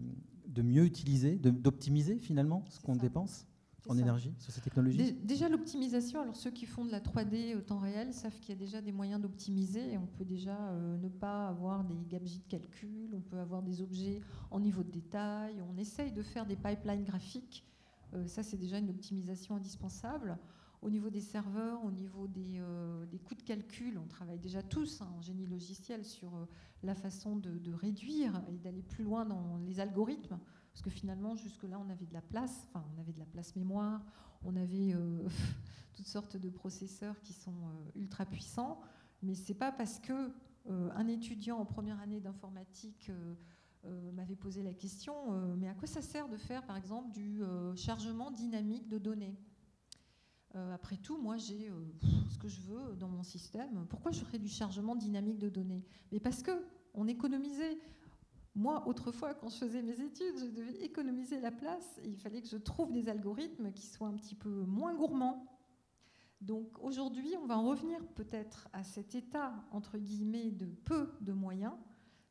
mieux utiliser, d'optimiser finalement ce qu'on dépense en énergie sur ces technologies. Déjà l'optimisation, alors ceux qui font de la 3D au temps réel savent qu'il y a déjà des moyens d'optimiser et on peut déjà ne pas avoir des gabegies de calcul, on peut avoir des objets en niveau de détail, on essaye de faire des pipelines graphiques, ça c'est déjà une optimisation indispensable. Au niveau des serveurs, au niveau des coûts de calcul, on travaille déjà tous en génie logiciel sur la façon de réduire et d'aller plus loin dans les algorithmes. Parce que finalement, jusque-là, on avait de la place, on avait de la place mémoire, on avait toutes sortes de processeurs qui sont ultra puissants. Mais ce n'est pas parce qu'un étudiant en première année d'informatique m'avait posé la question, mais à quoi ça sert de faire, par exemple, du chargement dynamique de données ? Après tout, moi, j'ai ce que je veux dans mon système. Pourquoi je ferais du chargement dynamique de données ? Mais parce qu'on économisait. Moi, autrefois, quand je faisais mes études, je devais économiser la place et il fallait que je trouve des algorithmes qui soient un petit peu moins gourmands. Donc aujourd'hui, on va en revenir peut-être à cet état, entre guillemets, de peu de moyens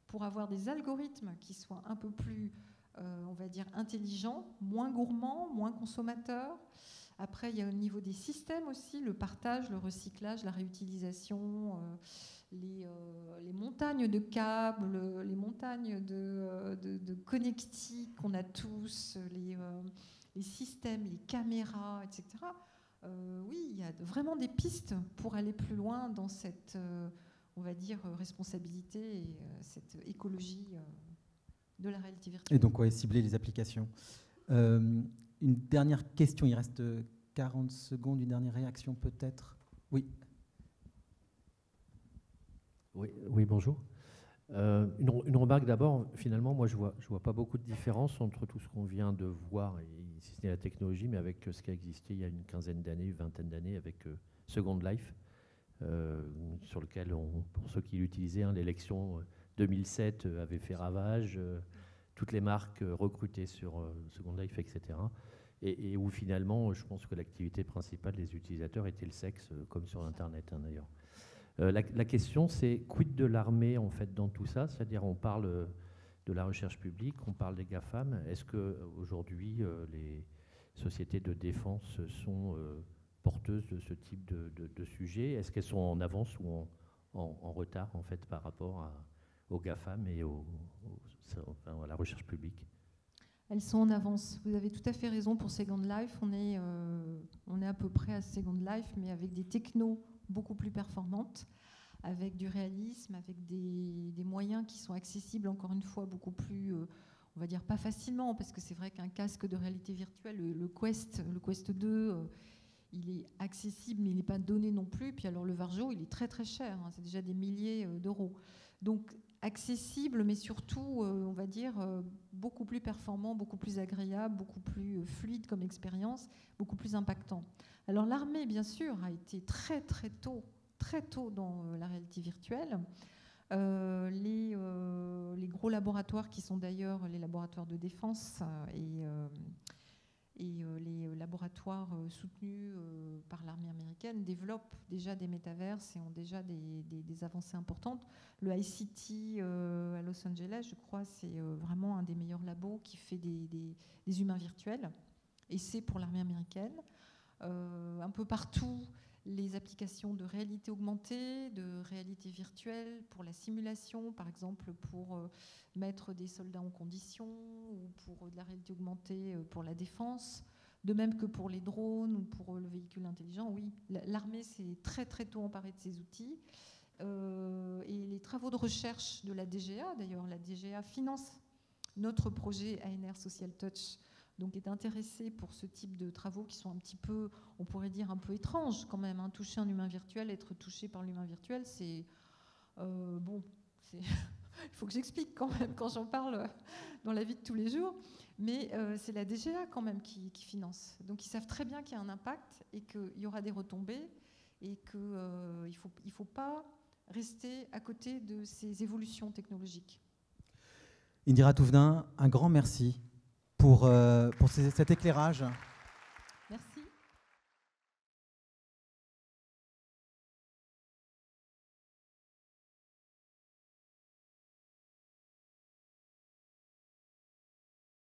pour avoir des algorithmes qui soient un peu plus, on va dire, intelligents, moins gourmands, moins consommateurs. Après, il y a au niveau des systèmes aussi, le partage, le recyclage, la réutilisation, les montagnes de câbles, les montagnes de connectiques qu'on a tous, les systèmes, les caméras, etc. Oui, il y a vraiment des pistes pour aller plus loin dans cette, on va dire, responsabilité et cette écologie de la réalité virtuelle. Et donc, ouais, cibler les applications. Une dernière question, il reste 40 secondes, une dernière réaction peut-être. Oui. Oui, bonjour. Une remarque d'abord, finalement, moi je vois pas beaucoup de différence entre tout ce qu'on vient de voir, et si ce n'est la technologie, mais avec ce qui a existé il y a une quinzaine d'années, une vingtaine d'années, avec Second Life, sur lequel, pour ceux qui l'utilisaient, l'élection 2007 avait fait ravage, toutes les marques recrutées sur Second Life, etc. Et où finalement, je pense que l'activité principale des utilisateurs était le sexe, comme sur Internet d'ailleurs. La question, c'est quid de l'armée en fait dans tout ça, c'est-à-dire on parle de la recherche publique, on parle des GAFAM. Est-ce qu'aujourd'hui les sociétés de défense sont porteuses de ce type de sujet? Est-ce qu'elles sont en avance ou en retard en fait par rapport aux GAFAM et à la recherche publique? Elles sont en avance. Vous avez tout à fait raison pour Second Life. On est à peu près à Second Life, mais avec des technos beaucoup plus performante, avec du réalisme, avec des moyens qui sont accessibles, encore une fois, beaucoup plus, on va dire pas facilement, parce que c'est vrai qu'un casque de réalité virtuelle, le Quest 2, il est accessible, mais il n'est pas donné non plus. Puis alors le Varjo, il est très très cher, hein, c'est déjà des milliers d'euros. Donc accessible, mais surtout, on va dire, beaucoup plus performant, beaucoup plus agréable, beaucoup plus fluide comme expérience, beaucoup plus impactant. Alors l'armée, bien sûr, a été très tôt dans la réalité virtuelle. Les gros laboratoires qui sont d'ailleurs les laboratoires de défense et les laboratoires soutenus par l'armée américaine développent déjà des métaverses et ont déjà des avancées importantes. Le ICT à Los Angeles, je crois, c'est vraiment un des meilleurs labos qui fait des humains virtuels, et c'est pour l'armée américaine. Un peu partout, les applications de réalité augmentée, de réalité virtuelle pour la simulation, par exemple pour mettre des soldats en condition, ou pour de la réalité augmentée pour la défense, de même que pour les drones ou pour le véhicule intelligent. Oui, l'armée s'est très tôt emparée de ces outils. Et les travaux de recherche de la DGA, d'ailleurs, la DGA finance notre projet ANR Social Touch, donc est intéressé pour ce type de travaux qui sont un petit peu, on pourrait dire, un peu étranges quand même. Hein. Toucher un humain virtuel, être touché par l'humain virtuel, c'est... il faut que j'explique quand même quand j'en parle dans la vie de tous les jours. Mais c'est la DGA quand même qui finance. Donc ils savent très bien qu'il y a un impact et qu'il y aura des retombées et qu'il ne faut pas rester à côté de ces évolutions technologiques. Indira Touvenin, un grand merci pour cet éclairage.